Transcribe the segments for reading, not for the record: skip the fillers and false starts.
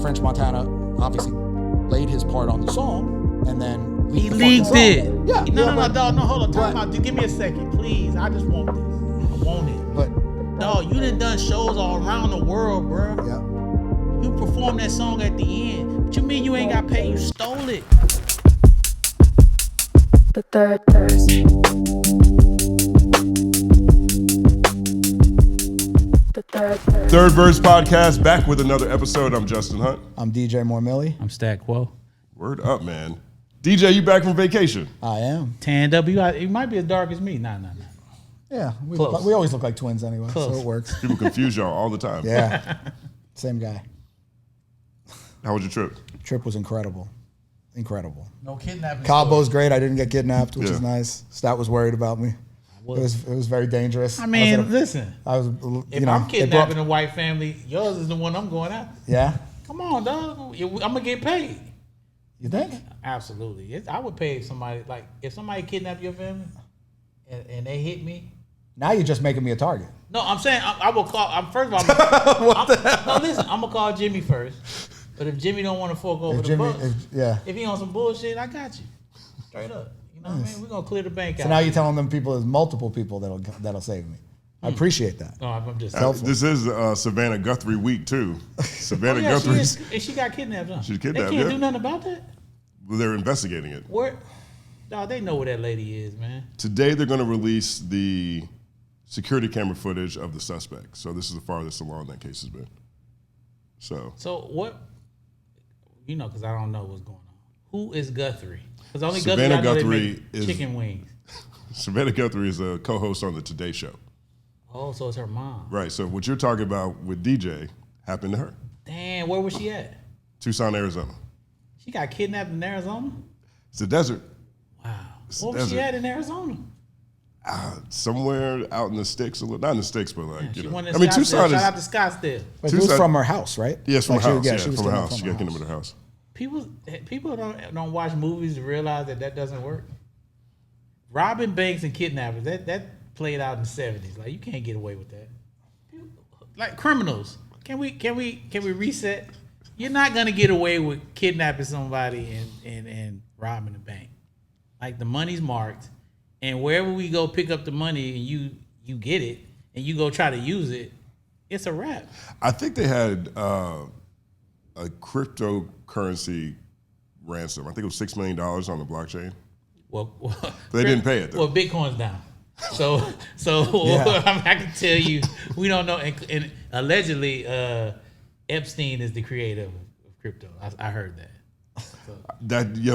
French Montana obviously laid his part on the song, and then he leaked it. Yeah. No, hold on. Time out. Just give me a second, please. I just want this. I want it. But dog, you done shows all around the world, bro. yeah. You performed that song at the end. What you mean you ain't got paid? You stole it. The third verse. The third verse. Third Verse Podcast, back with another episode. I'm Justin Hunt. I'm DJ Mormilli. I'm Stat Quo. Word up, man. DJ, you back from vacation? I am. Tan W. You might be as dark as me. Nah. Yeah, we always look like twins anyway, so it works. People confuse y'all all the time. Yeah, same guy. How was your trip? Trip was incredible. No kidnapping. Cabo's great. I didn't get kidnapped, which Yeah. is nice. Stat was worried about me. It was very dangerous. I mean, listen. I was, If I'm kidnapping a white family, yours is the one I'm going after. Yeah, Come on, dog. I'm gonna get paid. you think? Absolutely. I would pay somebody, like, if somebody kidnapped your family and they hit me. Now you're just making me a target. No, I'm saying I will call. First of all, listen. I'm gonna call Jimmy first. But if Jimmy don't want to fork over the bucks, if he on some bullshit, I got you. Straight up. You know what I mean? We're gonna clear the bank out. So now you're telling them there's multiple people that'll save me. I appreciate that. No, I'm just Helpful. This is Savannah Guthrie week, too. Savannah yeah, Guthrie. she got kidnapped, huh? She's kidnapped, They can't yeah. do nothing about that? Well, they're investigating it. Where? Dog, they know where that lady is, man. Today, they're going to release the security camera footage of the suspect. So this is the farthest along that case has been. So what? You know, because I don't know what's going on. Who is Guthrie? Because only Savannah Guthrie, I know they Guthrie make is chicken wings. Savannah Guthrie is a co-host on the Today Show. Oh, so it's her mom. Right. So what you're talking about with DJ happened to her. Damn, where was she at? Tucson, Arizona. She got kidnapped in Arizona? It's a desert. Wow. It's What was she at in Arizona? Somewhere out in the sticks, not in the sticks, but like, She you know. went to I mean, Scottsdale. Tucson Shout out is, to Scottsdale. But it was Tucson- from her house, right? yes, from Like her house. she was From her stealing house. She got kidnapped in her house. People don't watch movies to realize that doesn't work. Robbing banks and kidnappers, that played out in the 70s. Like, you can't get away with that. Like criminals. Can we reset? You're not gonna get away with kidnapping somebody and robbing a bank. Like, the money's marked, and wherever we go pick up the money and you get it and you go try to use it, it's a wrap. I think they had a cryptocurrency ransom. I think it was $6 million on the blockchain. Well, They didn't pay it, though. Well, Bitcoin's down. So Yeah. I can tell you, we don't know. And allegedly, Epstein is the creator of crypto. I heard that. So,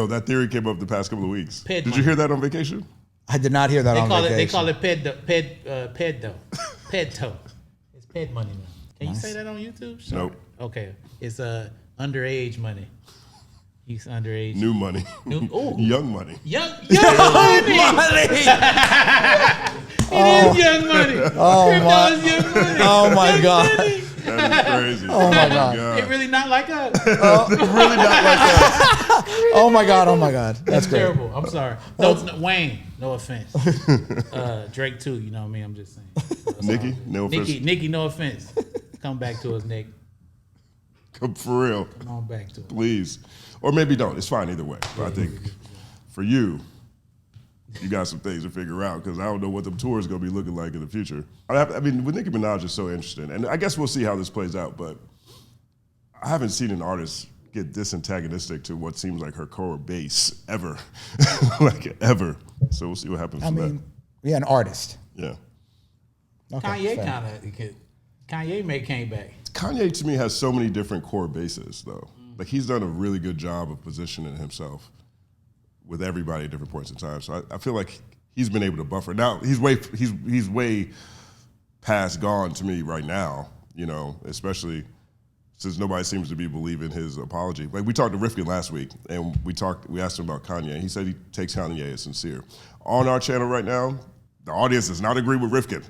That theory came up the past couple of weeks. Ped Did money. you hear that on vacation? I did not hear that on vacation. they call it peddo. It's ped money now. Can you say that on YouTube? Sure. Nope. Okay. It's underage money. He's underage. New money. Ooh. Young money. Young money. It is young money. Crypto is young money. Oh my Young God. money. That is crazy. Oh my God. It really not like us. Really not like that. Oh my God. That's great. Terrible. I'm sorry. No, Wayne. No offense. Drake too. You know what I mean? I'm just saying. Nikki, no offense. Nikki. No offense. Come back to us, Nick. Come for real. Come on back to us. Please. Or maybe don't. It's fine either way. But I think for you got some things to figure out because I don't know what the tour is going to be looking like in the future. I mean, with Nicki Minaj is so interesting. And I guess we'll see how this plays out. But I haven't seen an artist get this antagonistic to what seems like her core base ever. Like ever. So we'll see what happens I to mean, an artist. that. Yeah. Okay, Kanye Kanye came back. Kanye to me has so many different core bases though. Like he's done a really good job of positioning himself with everybody at different points in time. So I feel like he's been able to buffer. Now he's way past gone to me right now, you know, especially since nobody seems to be believing his apology. Like we talked to Rifkin last week and we asked him about Kanye and he said he takes Kanye as sincere. On our channel right now, the audience does not agree with Rifkin.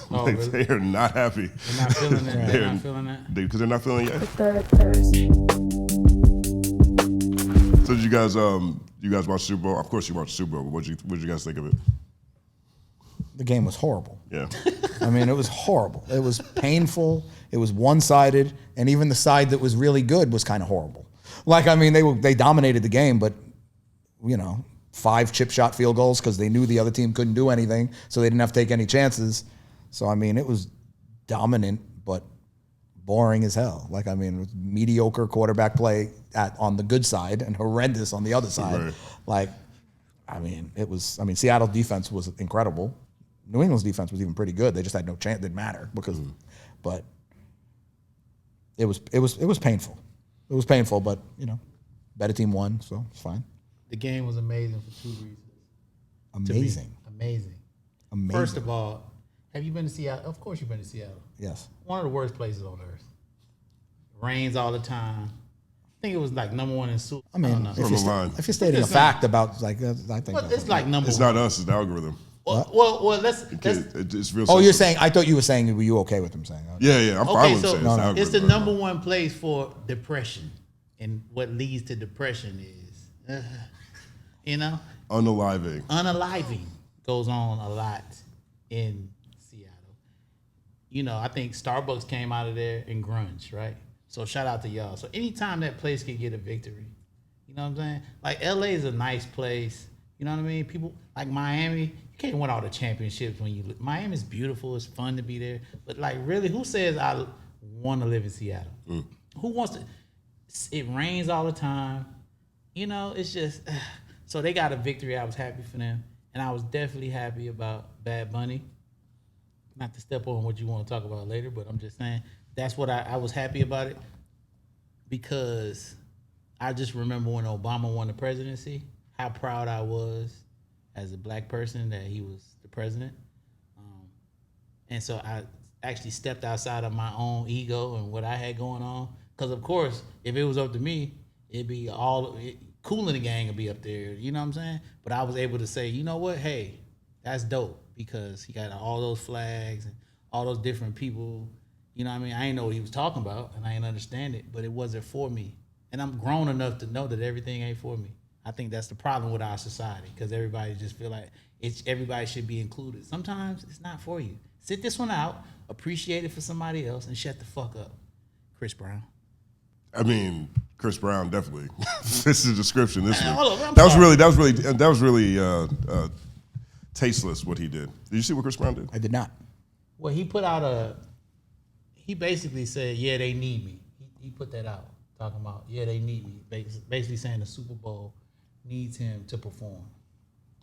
Oh, like, really? they are not happy. They're not feeling it. They're not feeling that. Because they're not feeling it yet. The third verse. So did you guys watch Super Bowl? Of course you watched Super Bowl, but what did you guys think of it? The game was horrible. Yeah. I mean, it was horrible. It was painful. It was one-sided, and even the side that was really good was kind of horrible. Like, I mean, they dominated the game, but 5 chip shot field goals because they knew the other team couldn't do anything, so they didn't have to take any chances. So I mean, it was dominant, but boring as hell. Like, I mean, it was mediocre quarterback play on the good side and horrendous on the other side. Right. Like, I mean, Seattle's defense was incredible. New England's defense was even pretty good. They just had no chance. It didn't matter because, but it was painful. It was painful, but better team won, so it's fine. The game was amazing for 2 reasons. Amazing. Amazing. First of all, have you been to Seattle? Of course you've been to Seattle. Yes. One of the worst places on earth. Rains all the time. I think it was like number 1 in soup. I mean, if you're stating a fact about I think but it's like number 1. It's not us. It's the algorithm. Well, let's it's real. Oh, you're saying? I thought you were saying. Were you okay with them saying? Okay. Yeah. I'm fine with saying no. It's the number 1 place for depression, and what leads to depression is, unaliving. Unaliving goes on a lot in Seattle. I think Starbucks came out of there in grunge, right? So shout out to y'all. So anytime that place can get a victory, you know what I'm saying? Like LA is a nice place. You know what I mean? People like Miami, you can't win all the championships when you. Miami's beautiful. It's fun to be there. But like, really, who says I want to live in Seattle? Who wants to? It rains all the time. It's just. So they got a victory. I was happy for them, and I was definitely happy about Bad Bunny. Not to step on what you want to talk about later, but I'm just saying that's what I was happy about it, because I just remember when Obama won the presidency, how proud I was as a black person that he was the president. And so I actually stepped outside of my own ego and what I had going on. Because, of course, if it was up to me, it'd be Kool in the Gang would be up there. You know what I'm saying? But I was able to say, you know what? Hey, that's dope, because he got all those flags and all those different people. You know what I mean? I didn't know what he was talking about, and I didn't understand it, but it wasn't for me. And I'm grown enough to know that everything ain't for me. I think that's the problem with our society, because everybody just feel like everybody should be included. Sometimes it's not for you. Sit this one out, appreciate it for somebody else, and shut the fuck up. Chris Brown. I mean, Chris Brown definitely fits the description this week. That was really tasteless what he did. Did you see what Chris Brown did? I did not. Well, he put out he basically said, yeah, they need me. He put that out, talking about, yeah, they need me. Basically saying the Super Bowl needs him to perform.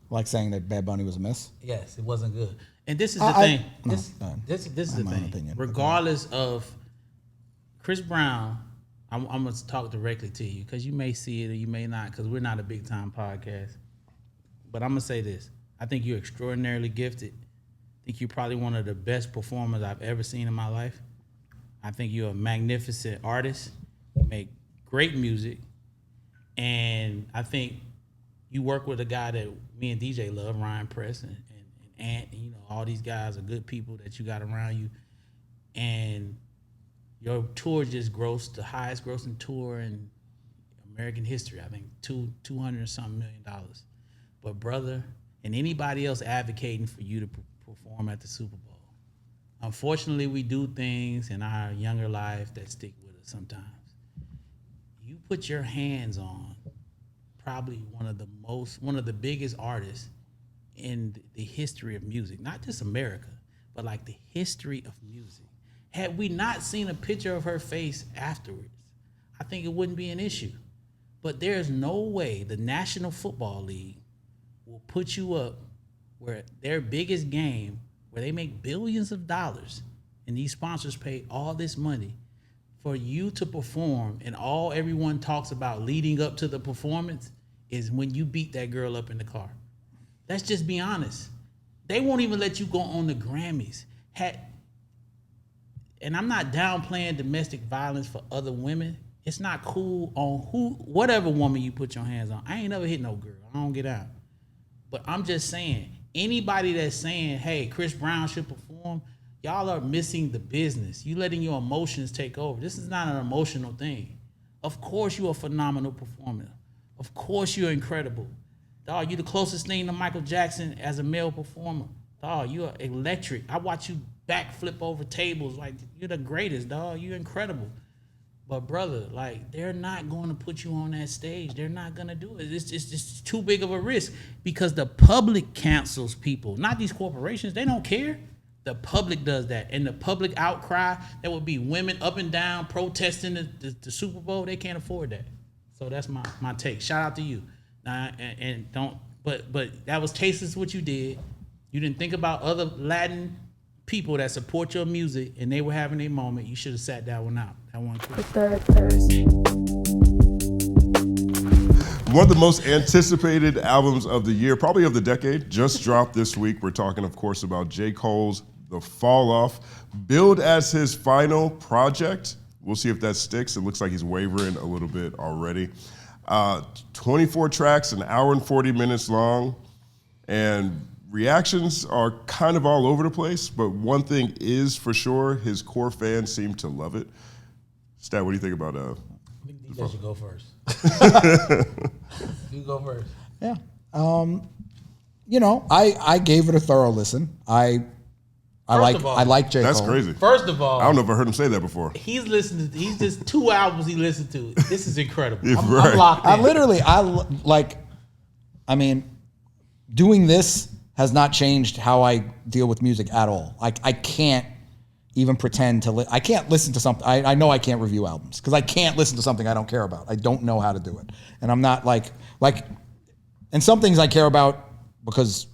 Like saying that Bad Bunny was a miss? Yes, it wasn't good. And this is the thing. This is the my thing. opinion. Regardless of Chris Brown, I'm going to talk directly to you, because you may see it or you may not, because we're not a big time podcast. But I'm going to say this. I think you're extraordinarily gifted. I think you're probably one of the best performers I've ever seen in my life. I think you're a magnificent artist. You make great music. And I think you work with a guy that me and DJ love, Ryan Press, and Ant. All these guys are good people that you got around you. And your tour just grossed the highest grossing tour in American history. I think $200-something million. But brother, and anybody else advocating for you to perform at the Super Bowl, unfortunately, we do things in our younger life that stick with us sometimes. You put your hands on probably one of the biggest artists in the history of music, not just America, but like the history of music. Had we not seen a picture of her face afterwards, I think it wouldn't be an issue. But there's no way the National Football League will put you up where their biggest game, where they make billions of dollars, and these sponsors pay all this money for you to perform, and all everyone talks about leading up to the performance is when you beat that girl up in the car. Let's just be honest. They won't even let you go on the Grammys. And I'm not downplaying domestic violence for other women. It's not cool on whatever woman you put your hands on. I ain't never hit no girl. I don't get out. But I'm just saying, anybody that's saying, hey, Chris Brown should perform, y'all are missing the business. You letting your emotions take over. This is not an emotional thing. Of course you're a phenomenal performer. Of course you're incredible. Dog, you the closest thing to Michael Jackson as a male performer. Dog, you are electric. I watch you backflip over tables. Like, you're the greatest, dog. You're incredible. But brother, like, they're not going to put you on that stage. They're not going to do it. It's just too big of a risk because the public cancels people, not these corporations. They don't care. The public does that. And the public outcry, there would be women up and down protesting the Super Bowl. They can't afford that. So that's my take. Shout out to you. And don't, but that was tasteless what you did. You didn't think about other Latin people that support your music and they were having a moment. You should have sat that one out. That one quick. The third thirst. One of the most anticipated albums of the year, probably of the decade, just dropped this week. We're talking, of course, about J. Cole's The Fall Off, billed as his final project. We'll see if that sticks. It looks like he's wavering a little bit already. 24 tracks, an hour and 40 minutes long, and reactions are kind of all over the place, but one thing is for sure, his core fans seem to love it. Stat, what do you think about I think DJ should go first. You go first. Yeah. I gave it a thorough listen. I like J. That's Cole. crazy. First of all, I don't know if I heard him say that before. he's just 2 albums he listened to. This is incredible. Yeah, I'm right. locked in. Doing this has not changed how I deal with music at all. Like, I can't even pretend to, I can't listen to something. I know I can't review albums because I can't listen to something I don't care about. I don't know how to do it. And I'm not and some things I care about because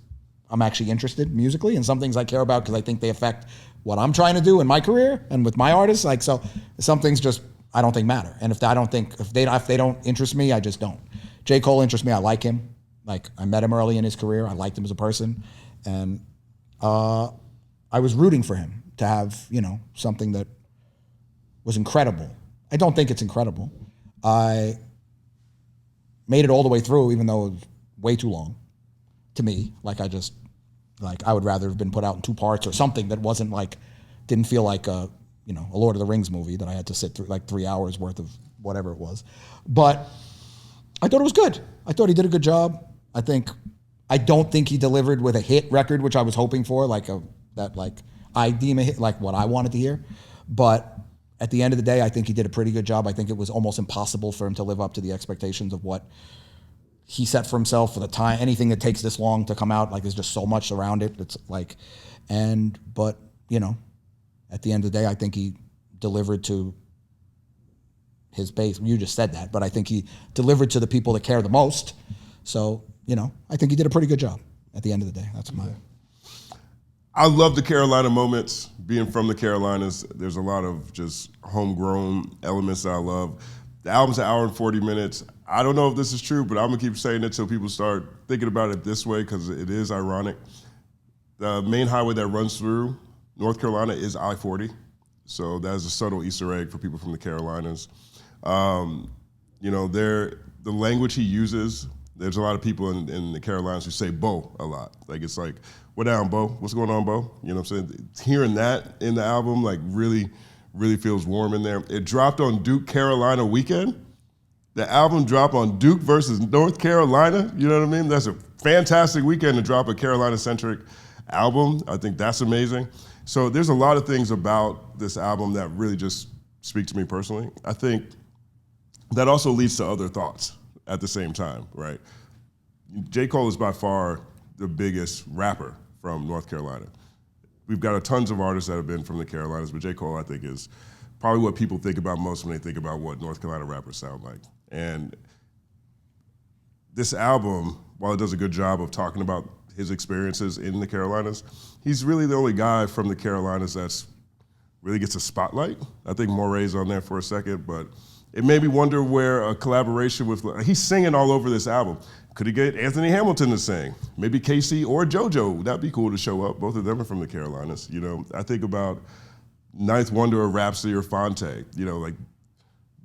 I'm actually interested musically, and some things I care about because I think they affect what I'm trying to do in my career and with my artists. Like, so some things just, I don't think matter. And if they don't interest me, I just don't. J. Cole interests me. I like him. Like, I met him early in his career. I liked him as a person. And I was rooting for him to have, something that was incredible. I don't think it's incredible. I made it all the way through, even though it was way too long to me. I would rather have been put out in 2 parts or something that wasn't didn't feel like a Lord of the Rings movie that I had to sit through 3 hours worth of whatever it was. But I thought it was good. I thought he did a good job. I don't think he delivered with a hit record, which I was hoping for, I deem a hit, like what I wanted to hear. But at the end of the day, I think he did a pretty good job. I think it was almost impossible for him to live up to the expectations of what he set for himself for the time. Anything that takes this long to come out, there's just so much around it. It's but at the end of the day, I think he delivered to his base. You just said that, but I think he delivered to the people that care the most. So, I think he did a pretty good job at the end of the day. That's my... I love the Carolina moments. Being from the Carolinas, there's a lot of just homegrown elements that I love. The album's an hour and 40 minutes. I don't know if this is true, but I'm going to keep saying it until people start thinking about it this way because it is ironic. The main highway that runs through North Carolina is I-40. So that is a subtle Easter egg for people from the Carolinas. The language he uses, there's a lot of people in the Carolinas who say "bo" a lot. It's like, "What down, Bo? What's going on, Bo?" You know what I'm saying? Hearing that in the album, really, really feels warm in there. It dropped on Duke Carolina weekend. The album dropped on Duke versus North Carolina. You know what I mean? That's a fantastic weekend to drop a Carolina-centric album. I think that's amazing. So there's a lot of things about this album that really just speak to me personally. I think that also leads to other thoughts at the same time, right? J. Cole is by far the biggest rapper from North Carolina. We've got tons of artists that have been from the Carolinas, but J. Cole, I think, is probably what people think about most when they think about what North Carolina rappers sound like. And this album, while it does a good job of talking about his experiences in the Carolinas, he's really the only guy from the Carolinas that's really gets a spotlight. I think Moray's on there for a second, but it made me wonder where a collaboration with, he's singing all over this album. Could he get Anthony Hamilton to sing? Maybe Casey or JoJo. That'd be cool to show up. Both of them are from the Carolinas. I think about Ninth Wonder or Rhapsody or Fonte.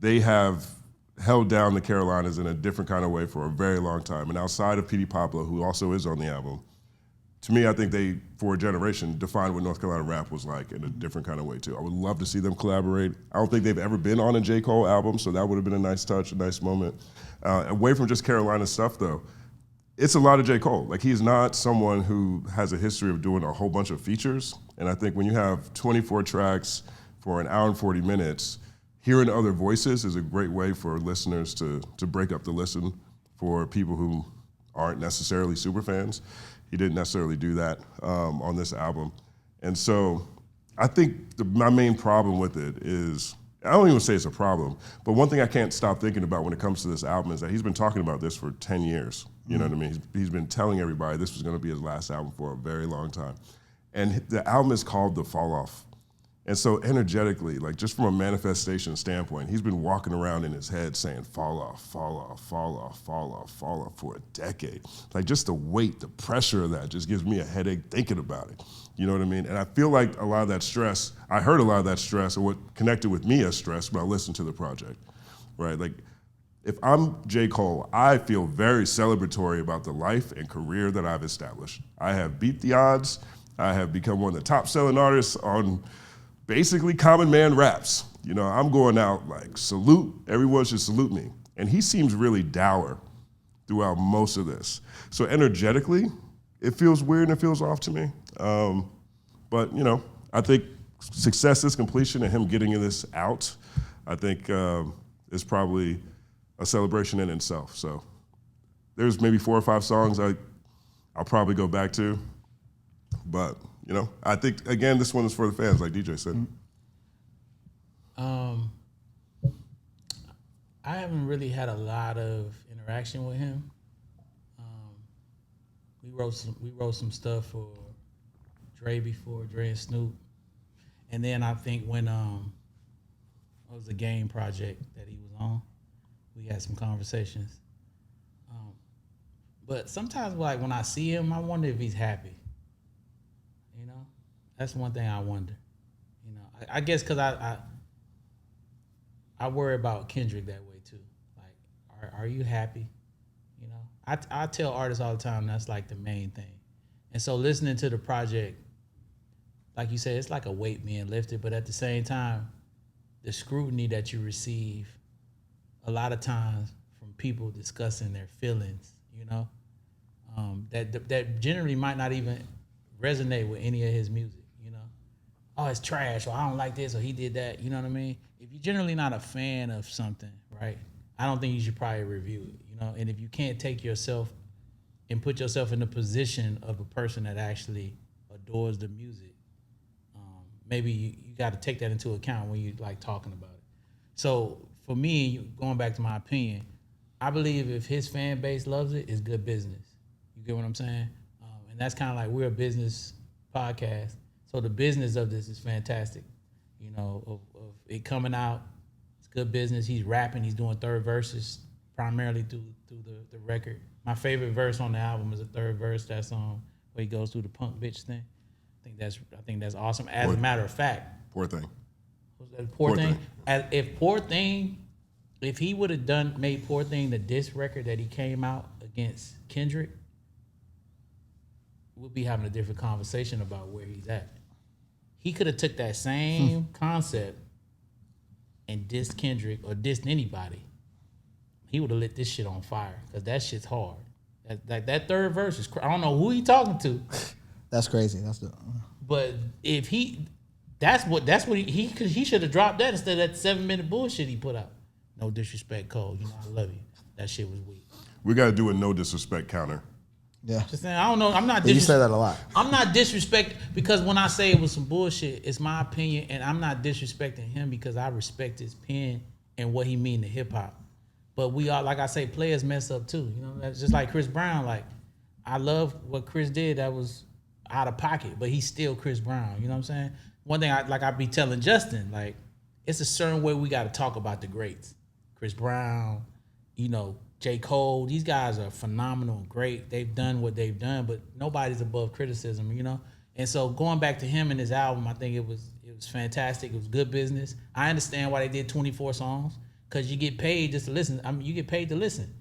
They have held down the Carolinas in a different kind of way for a very long time. And outside of P.D. Pablo, who also is on the album, to me, I think they, for a generation, defined what North Carolina rap was like in a different kind of way, too. I would love to see them collaborate. I don't think they've ever been on a J. Cole album, so that would have been a nice touch, a nice moment. Away from just Carolina stuff, though, it's a lot of J. Cole. Like, he's not someone who has a history of doing a whole bunch of features. And I think when you have 24 tracks for an hour and 40 minutes, hearing other voices is a great way for listeners to break up the listen for people who aren't necessarily super fans. He didn't necessarily do that on this album. And so I think my main problem with it is, I don't even say it's a problem, but one thing I can't stop thinking about when it comes to this album is that he's been talking about this for 10 years. You know what I mean? He's been telling everybody this was going to be his last album for a very long time. And the album is called The Fall Off. And so energetically, like just from a manifestation standpoint, he's been walking around in his head saying, fall off, fall off, fall off, fall off, fall off for a decade. Like just the weight, the pressure of that just gives me a headache thinking about it. You know what I mean? And I feel like a lot of that stress, I heard a lot of that stress, or what connected with me as stress when I listened to the project, right? Like if I'm J. Cole, I feel very celebratory about the life and career that I've established. I have beat the odds. I have become one of the top selling artists on basically Common Man raps. You know, I'm going out like salute, everyone should salute me. And he seems really dour throughout most of this. So energetically, it feels weird and it feels off to me. But you know, I think success is completion, and him getting this out, I think is probably a celebration in itself. So there's maybe 4 or 5 songs I'll probably go back to. But, you know, I think, again, this one is for the fans, like DJ said. I haven't really had a lot of interaction with him. We wrote some stuff for Dre before, Dre and Snoop. And then I think when it was a game project that he was on, we had some conversations. But sometimes, like, when I see him, I wonder if he's happy. You know, that's one thing I wonder. You know, I guess because I worry about Kendrick that way too. Like, are you happy? You know, I tell artists all the time that's like the main thing. And so listening to the project, like you said, it's like a weight being lifted. But at the same time, the scrutiny that you receive a lot of times from people discussing their feelings, you know, that generally might not even resonate with any of his music, you know. Oh, it's trash, or I don't like this, or he did that, you know what I mean? If you're generally not a fan of something, right, I don't think you should probably review it, you know. And if you can't take yourself and put yourself in the position of a person that actually adores the music, maybe you got to take that into account when you like talking about it. So for me, going back to my opinion, I believe if his fan base loves it, it's good business. You get what I'm saying? And that's kind of like, we're a business podcast. So the business of this is fantastic. You know, of it coming out, it's good business. He's rapping, he's doing third verses primarily through the record. My favorite verse on the album is the third verse. That's where he goes through the punk bitch thing. I think that's awesome. As a matter of fact, Poor Thing. Was that Poor Thing? If he would have made Poor Thing the diss record that he came out against Kendrick, we'll be having a different conversation about where he's at. He could have took that same concept and dissed Kendrick or dissed anybody. He would have lit this shit on fire, because that shit's hard. That third verse is I don't know who he talking to. That's crazy. But if that's what he should have dropped that instead of that 7-minute bullshit he put out. No disrespect, Cole. You know I love you. That shit was weak. We got to do a no disrespect counter. Yeah. Just saying, I don't know. I'm not. You say that a lot. I'm not disrespect, because when I say it was some bullshit, it's my opinion, and I'm not disrespecting him because I respect his pen and what he mean to hip hop. But we are, like I say, players mess up too. You know, that's just like Chris Brown. Like, I love what Chris did. That was out of pocket, but he's still Chris Brown. You know what I'm saying? One thing I be telling Justin, like, it's a certain way we got to talk about the greats. Chris Brown, you know, J. Cole, these guys are phenomenal, great. They've done what they've done, but nobody's above criticism, you know? And so going back to him and his album, I think it was fantastic. It was good business. I understand why they did 24 songs, because you get paid just to listen. I mean, you get paid to listen.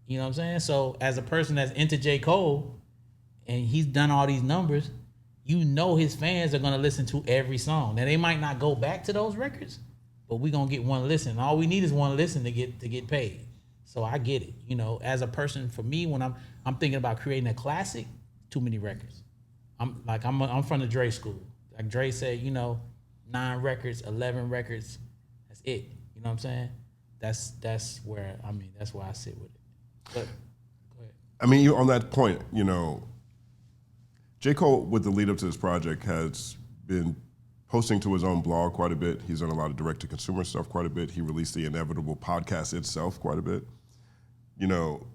You know what I'm saying? So as a person that's into J. Cole, and he's done all these numbers, you know his fans are going to listen to every song. Now, they might not go back to those records, but we're going to get one listen. All we need is one listen to get paid. So I get it. You know, as a person, for me, when I'm thinking about creating a classic, too many records. I'm from the Dre school. Like Dre said, you know, 9 records, 11 records, that's it. You know what I'm saying? That's where that's where I sit with it. But go ahead. I mean, on that point, you know, J. Cole, with the lead up to this project, has been posting to his own blog quite a bit. He's done a lot of direct-to-consumer stuff quite a bit. He released the Inevitable podcast itself quite a bit. You know,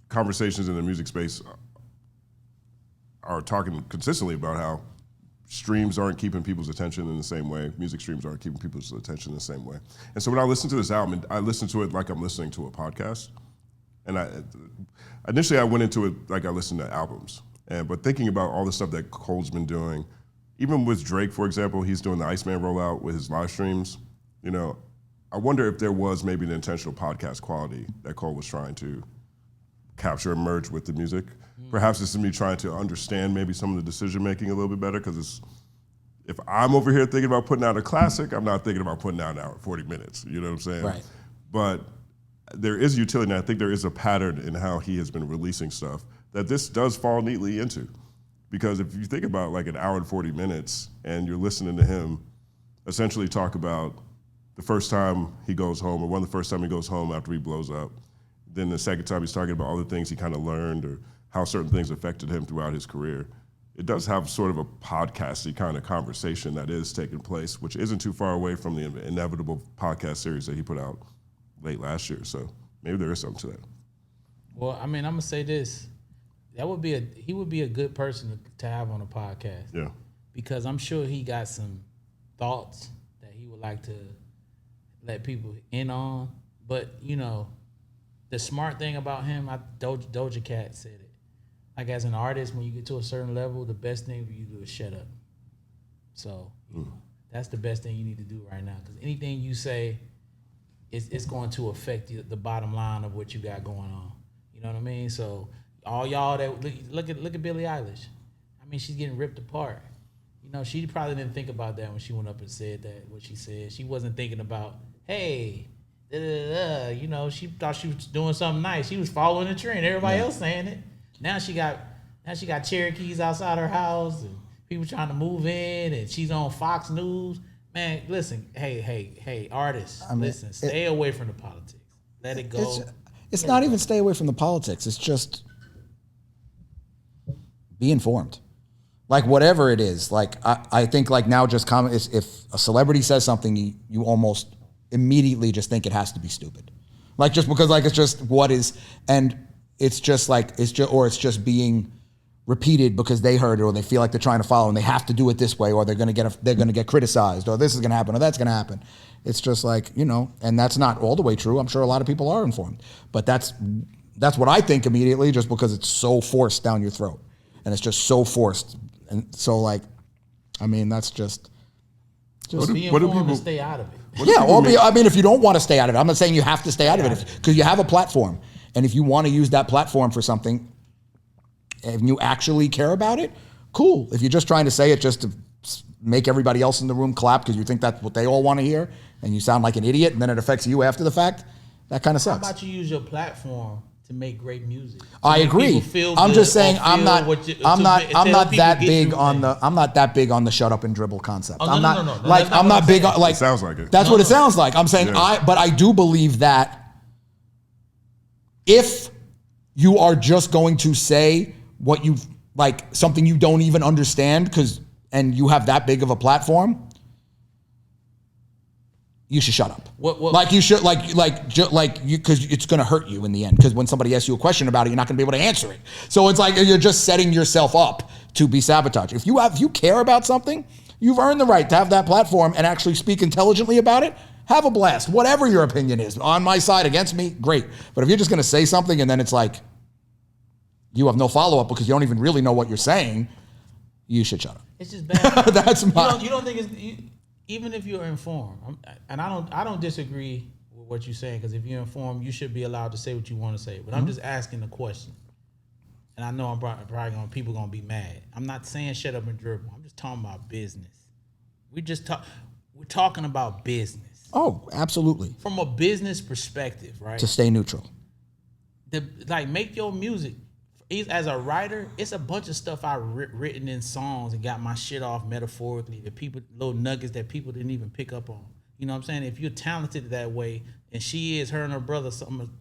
conversations in the music space are talking consistently about how streams aren't keeping people's attention in the same way. Music streams aren't keeping people's attention in the same way. And so when I listen to this album, I listen to it like I'm listening to a podcast. And initially I went into it like I listened to albums. But thinking about all the stuff that Cole's been doing, even with Drake, for example, he's doing the Iceman rollout with his live streams. You know, I wonder if there was maybe an intentional podcast quality that Cole was trying to capture and merge with the music. Perhaps this is me trying to understand maybe some of the decision making a little bit better, because if I'm over here thinking about putting out a classic, I'm not thinking about putting out an hour, 40 minutes. You know what I'm saying? Right. But there is utility, and I think there is a pattern in how he has been releasing stuff that this does fall neatly into. Because if you think about like an hour and 40 minutes and you're listening to him essentially talk about the first time he goes home, or one of the first time he goes home after he blows up, then the second time he's talking about all the things he kind of learned or how certain things affected him throughout his career, it does have sort of a podcasty kind of conversation that is taking place, which isn't too far away from the Inevitable podcast series that he put out late last year. So maybe there is something to that. Well, I mean, I'm gonna say this. He would be a good person to have on a podcast. Yeah. Because I'm sure he got some thoughts that he would like to let people in on. But, you know, the smart thing about him, Doja Cat said it. Like, as an artist, when you get to a certain level, the best thing for you to do is shut up. So, you know, that's the best thing you need to do right now. Because anything you say, it's going to affect the bottom line of what you got going on. You know what I mean? So, all y'all that look at Billie Eilish. I mean, she's getting ripped apart. You know, she probably didn't think about that when she went up and said that, what she said. She wasn't thinking about, hey, you know, she thought she was doing something nice. She was following the trend. Everybody else saying it. Now she got Cherokees outside her house and people trying to move in, and she's on Fox News. Man, listen, hey, artists, listen, stay away from the politics. Let it go. It's not even stay away from the politics. It's just be informed. Like, whatever it is. Like, I think, like, now just comment, if a celebrity says something, you almost immediately just think it has to be stupid. Like, just because, like, it's just what is, and it's just like, it's just being repeated because they heard it, or they feel like they're trying to follow and they have to do it this way, or they're gonna get criticized, or this is gonna happen, or that's gonna happen. It's just like, you know, and that's not all the way true. I'm sure a lot of people are informed, but that's what I think immediately, just because it's so forced down your throat, and it's just so forced, and so, like, I mean, that's just be informed and stay out of it. Yeah, or I mean, if you don't want to stay out of it, I'm not saying you have to stay out of it, because you have a platform, and if you want to use that platform for something, if you actually care about it, cool. If you're just trying to say it just to make everybody else in the room clap because you think that's what they all want to hear, and you sound like an idiot, and then it affects you after the fact, that kind of sucks. How about you use your platform to make great music? I agree. I'm just saying I'm not that big on the shut up and dribble concept. Oh, I'm no. like, I'm not big on, like, It sounds like it. That's what it sounds like. I'm saying but I do believe that if you are just going to say what you like, something you don't even understand, and you have that big of a platform, you should shut up. What? Like, you should, because it's going to hurt you in the end. Because when somebody asks you a question about it, you're not going to be able to answer it. So it's like you're just setting yourself up to be sabotaged. If you care about something, you've earned the right to have that platform and actually speak intelligently about it. Have a blast. Whatever your opinion is, on my side, against me, great. But if you're just going to say something and then it's like you have no follow up because you don't even really know what you're saying, you should shut up. It's just bad. That's my. You don't think it's even if you're informed, and I don't disagree with what you're saying, because if you're informed, you should be allowed to say what you want to say. But I'm just asking the question, and I know I'm probably people gonna be mad. I'm not saying shut up and dribble. I'm just talking about business. We're talking about business. Oh, absolutely. From a business perspective, right? To stay neutral. Make your music. As a writer, it's a bunch of stuff I've written in songs and got my shit off metaphorically. Little nuggets that people didn't even pick up on. You know what I'm saying? If you're talented that way, and her and her brother,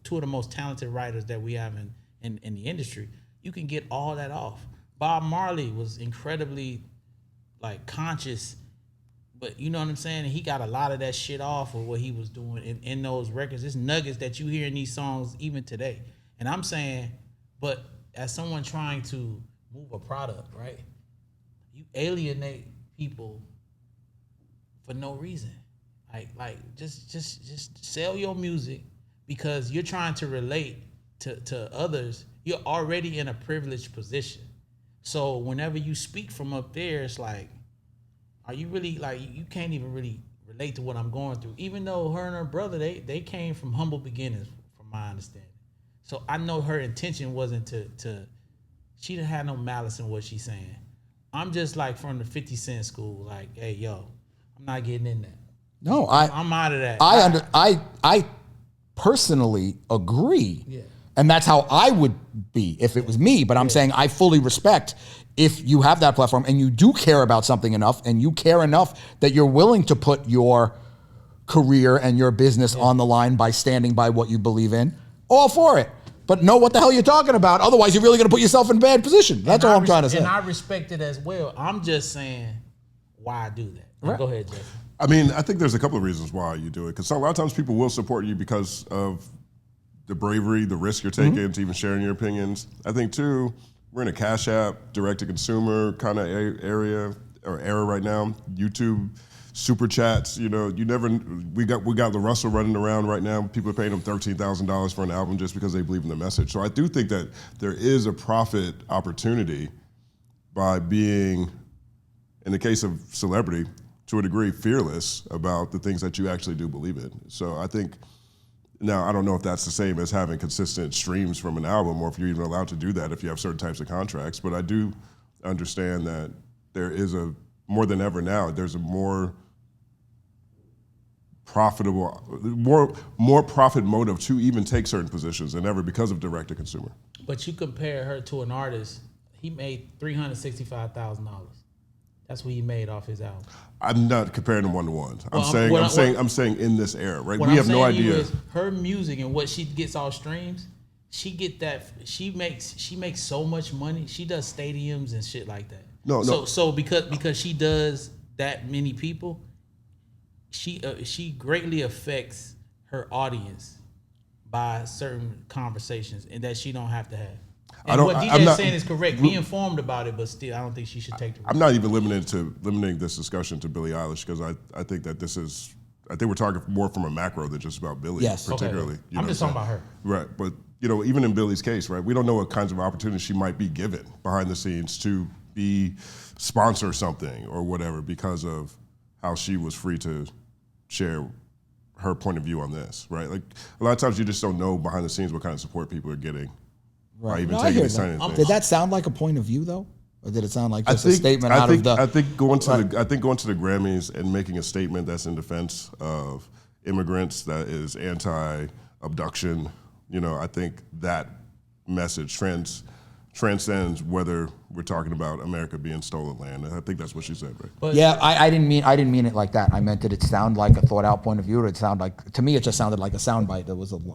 two of the most talented writers that we have in the industry, you can get all that off. Bob Marley was incredibly conscious, but you know what I'm saying? And he got a lot of that shit off of what he was doing in those records. There's nuggets that you hear in these songs even today. And I'm saying, but as someone trying to move a product, right? You alienate people for no reason. Just sell your music because you're trying to relate to others. You're already in a privileged position. So whenever you speak from up there, it's like, are you really you can't even really relate to what I'm going through. Even though her and her brother, they came from humble beginnings, from my understanding. So I know her intention wasn't to she didn't have no malice in what she's saying. I'm just from the 50 Cent school, hey, yo, I'm not getting in that. No, I'm out of that. I personally agree. Yeah. And that's how I would be if it was me. But I'm saying I fully respect if you have that platform and you do care about something enough and you care enough that you're willing to put your career and your business on the line by standing by what you believe in, all for it. But know what the hell you're talking about. Otherwise, you're really going to put yourself in a bad position. That's all I'm trying to say. And I respect it as well. I'm just saying why I do that. Right. Go ahead, Jesse. I mean, I think there's a couple of reasons why you do it. Because a lot of times people will support you because of the bravery, the risk you're taking to even sharing your opinions. I think, too, we're in a Cash App, direct-to-consumer kind of era right now. YouTube, super chats, we got the Russell running around right now. People are paying them $13,000 for an album just because they believe in the message. So I do think that there is a profit opportunity by being, in the case of celebrity, to a degree, fearless about the things that you actually do believe in. So I think, now I don't know if that's the same as having consistent streams from an album or if you're even allowed to do that if you have certain types of contracts, but I do understand that there is more than ever now, there's a more profitable, more profit motive to even take certain positions than ever because of direct to consumer. But you compare her to an artist, he made $365,000. That's what he made off his album. I'm not comparing them one to one. I'm saying in this era, right? We have no idea. Her music and what she gets off streams, she makes so much money. She does stadiums and shit like that. No. So because she does that many people, she greatly affects her audience by certain conversations and that she don't have to have. And what DJ is saying is correct. Be informed about it, but still, I don't think she should take the risk. I'm not even limiting this discussion to Billie Eilish because I think that I think we're talking more from a macro than just about Billie, particularly. Okay. I'm just talking about her. Right, but even in Billie's case, right, we don't know what kinds of opportunities she might be given behind the scenes to be sponsor something or whatever because of how she was free to share her point of view on this, right? Like a lot of times you just don't know behind the scenes what kind of support people are getting. Right. Even taking these kind of things. Did that sound like a point of view though? Or did it sound like just a statement out of the... I think going to the Grammys and making a statement that's in defense of immigrants, that is anti-abduction, I think that message transcends whether we're talking about America being stolen land. I think that's what she said, right? But I didn't mean it like that. I meant did it sound like a thought out point of view, or it sound like, to me it just sounded like a soundbite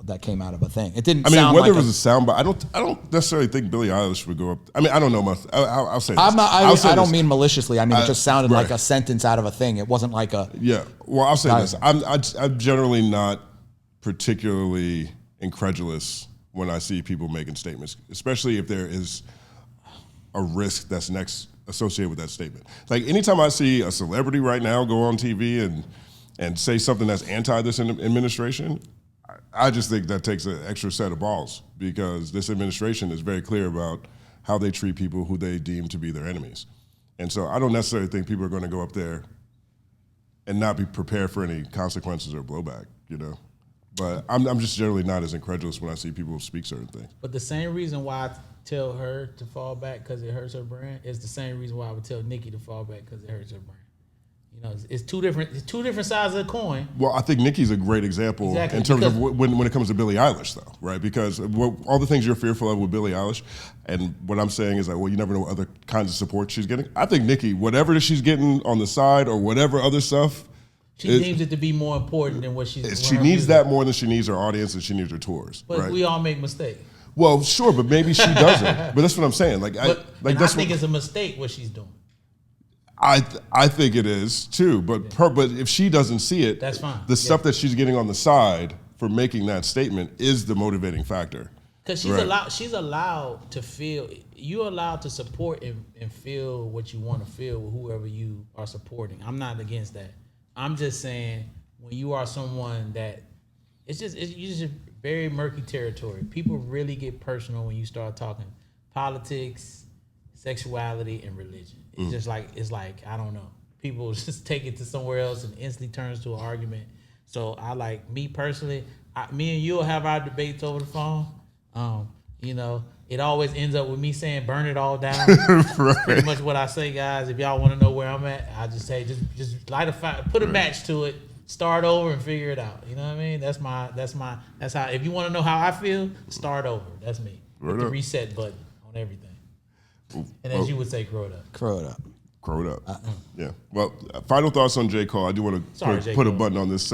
that came out of a thing. It didn't. Whether it was a soundbite, I don't necessarily think Billie Eilish would go up. I don't know much. I'll say this. I don't mean maliciously. I mean it just sounded like a sentence out of a thing. It wasn't like a. Yeah. Well, I'll say this. I'm generally not particularly incredulous when I see people making statements, especially if there is a risk that's next associated with that statement. Like anytime I see a celebrity right now go on TV and say something that's anti this administration, I just think that takes an extra set of balls because this administration is very clear about how they treat people who they deem to be their enemies. And so I don't necessarily think people are going to go up there and not be prepared for any consequences or blowback, But I'm just generally not as incredulous when I see people speak certain things. But the same reason why I tell her to fall back because it hurts her brand is the same reason why I would tell Nicki to fall back because it hurts her brand. You know, it's two different sides of the coin. Well, I think Nicki's a great example Exactly, in terms of because- when it comes to Billie Eilish, though, right? Because all the things you're fearful of with Billie Eilish, and what I'm saying is like, well, you never know what other kinds of support she's getting. I think Nicki, whatever she's getting on the side or whatever other stuff, She deems it to be more important than what she's. she needs that more than she needs her audience and she needs her tours. But right? we all make mistakes. Well, sure, but maybe she doesn't. But that's what I'm saying. Like, I that's think it's a mistake what she's doing. I think it is too, but if she doesn't see it, That's fine. The stuff that she's getting on the side for making that statement is the motivating factor. Because she's allowed to feel. You're allowed to support and feel what you want to feel with whoever you are supporting. I'm not against that. I'm just saying when you are someone that it's just very murky territory. People really get personal when you start talking politics, sexuality, and religion. It's just like I don't know. People just take it to somewhere else and instantly turns to an argument. So I like me personally. Me and you'll have our debates over the phone. You know, it always ends up with me saying burn it all down. Right. Pretty much what I say, guys. If y'all want to know where I'm at, I just say just light a fire, put a match to it, start over and figure it out. You know what I mean? That's how. If you want to know how I feel, start over. That's me. Hit the reset button on everything. And as you would say, grow it up. Crow it up. Grow it up. Yeah. Well, final thoughts on J. Cole. I do want to put a button on this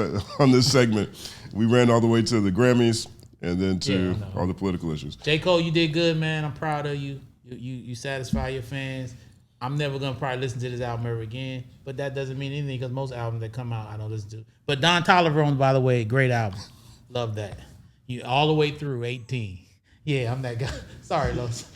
segment. We ran all the way to the Grammys and then to all the political issues. J. Cole, you did good, man. I'm proud of you. You satisfy your fans. I'm never gonna probably listen to this album ever again, but that doesn't mean anything because most albums that come out I don't listen to. But Don Toliver, by the way, great album. Love that. You all the way through 18. Yeah, I'm that guy. Sorry, Los.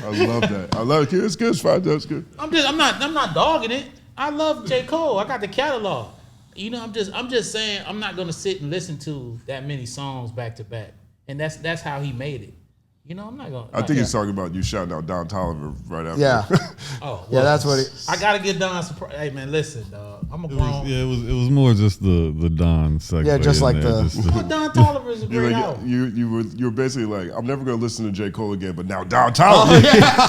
I love that. I love it. It's good. It's fine. That's good. I'm not dogging it. I love J. Cole. I got the catalog. You know, I'm just saying I'm not gonna sit and listen to that many songs back to back. And that's how he made it. You know, I'm not gonna. I think he's talking about you shouting out Don Toliver right after. Yeah. Oh, well, Yeah, that's what I gotta get Don surprise. Hey man, listen, dog. I'm a grown. It was more just the Don segment. Yeah, just like Well, Don Toliver is a great album. You were basically like, I'm never gonna listen to J. Cole again, but now Don Toliver.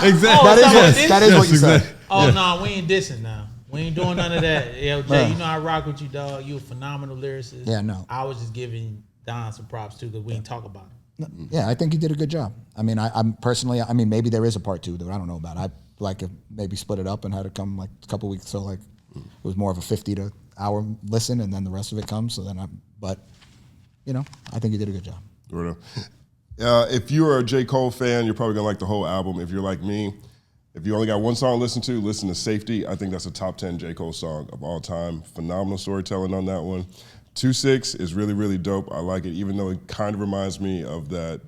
exactly. That is what you said. Oh no, we ain't dissing now. We ain't doing none of that. Yo, Jay, you know I rock with you, dog. You a phenomenal lyricist. Yeah, no. I was just giving Don some props too because we ain't talk about it. Yeah, I think he did a good job. I mean, I'm personally, I mean, maybe there is a part two that I don't know about. I like maybe split it up and had it come like a couple weeks. So like it was more of a 50 to hour listen and then the rest of it comes. So then but you know, I think he did a good job. If you're a J. Cole fan, you're probably gonna like the whole album. If you're like me, if you only got one song to listen to Safety. I think that's a top 10 J. Cole song of all time. Phenomenal storytelling on that one. 2-6 is really, really dope. I like it, even though it kind of reminds me of that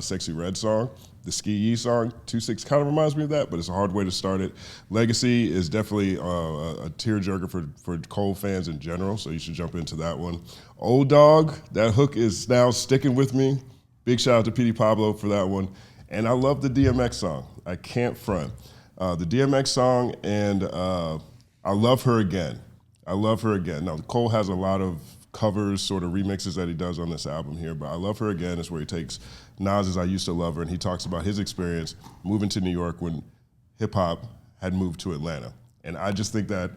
Sexy Red song, the Ski Yee song. 2-6 kind of reminds me of that, but it's a hard way to start it. Legacy is definitely a tearjerker for Cole fans in general, so you should jump into that one. Old Dog, that hook is now sticking with me. Big shout out to Petey Pablo for that one. And I love the DMX song. I can't front. The DMX song and I Love Her Again. I Love Her Again. Now, Cole has a lot of covers, sort of remixes that he does on this album here, but I Love Her Again is where he takes Nas's I Used to Love Her, and he talks about his experience moving to New York when hip-hop had moved to Atlanta. And I just think that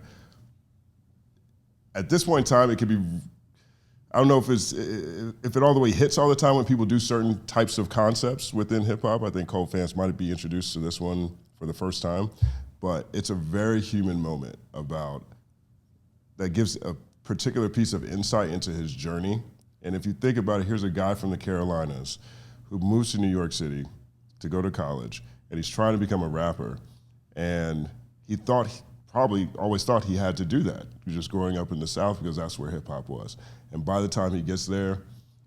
at this point in time, it could be, I don't know if it all the way hits all the time when people do certain types of concepts within hip-hop. I think Cole fans might be introduced to this one for the first time, but it's a very human moment that gives a particular piece of insight into his journey. And if you think about it, here's a guy from the Carolinas who moves to New York City to go to college, and he's trying to become a rapper. And he probably always thought he had to do that. He was just growing up in the South because that's where hip hop was. And by the time he gets there,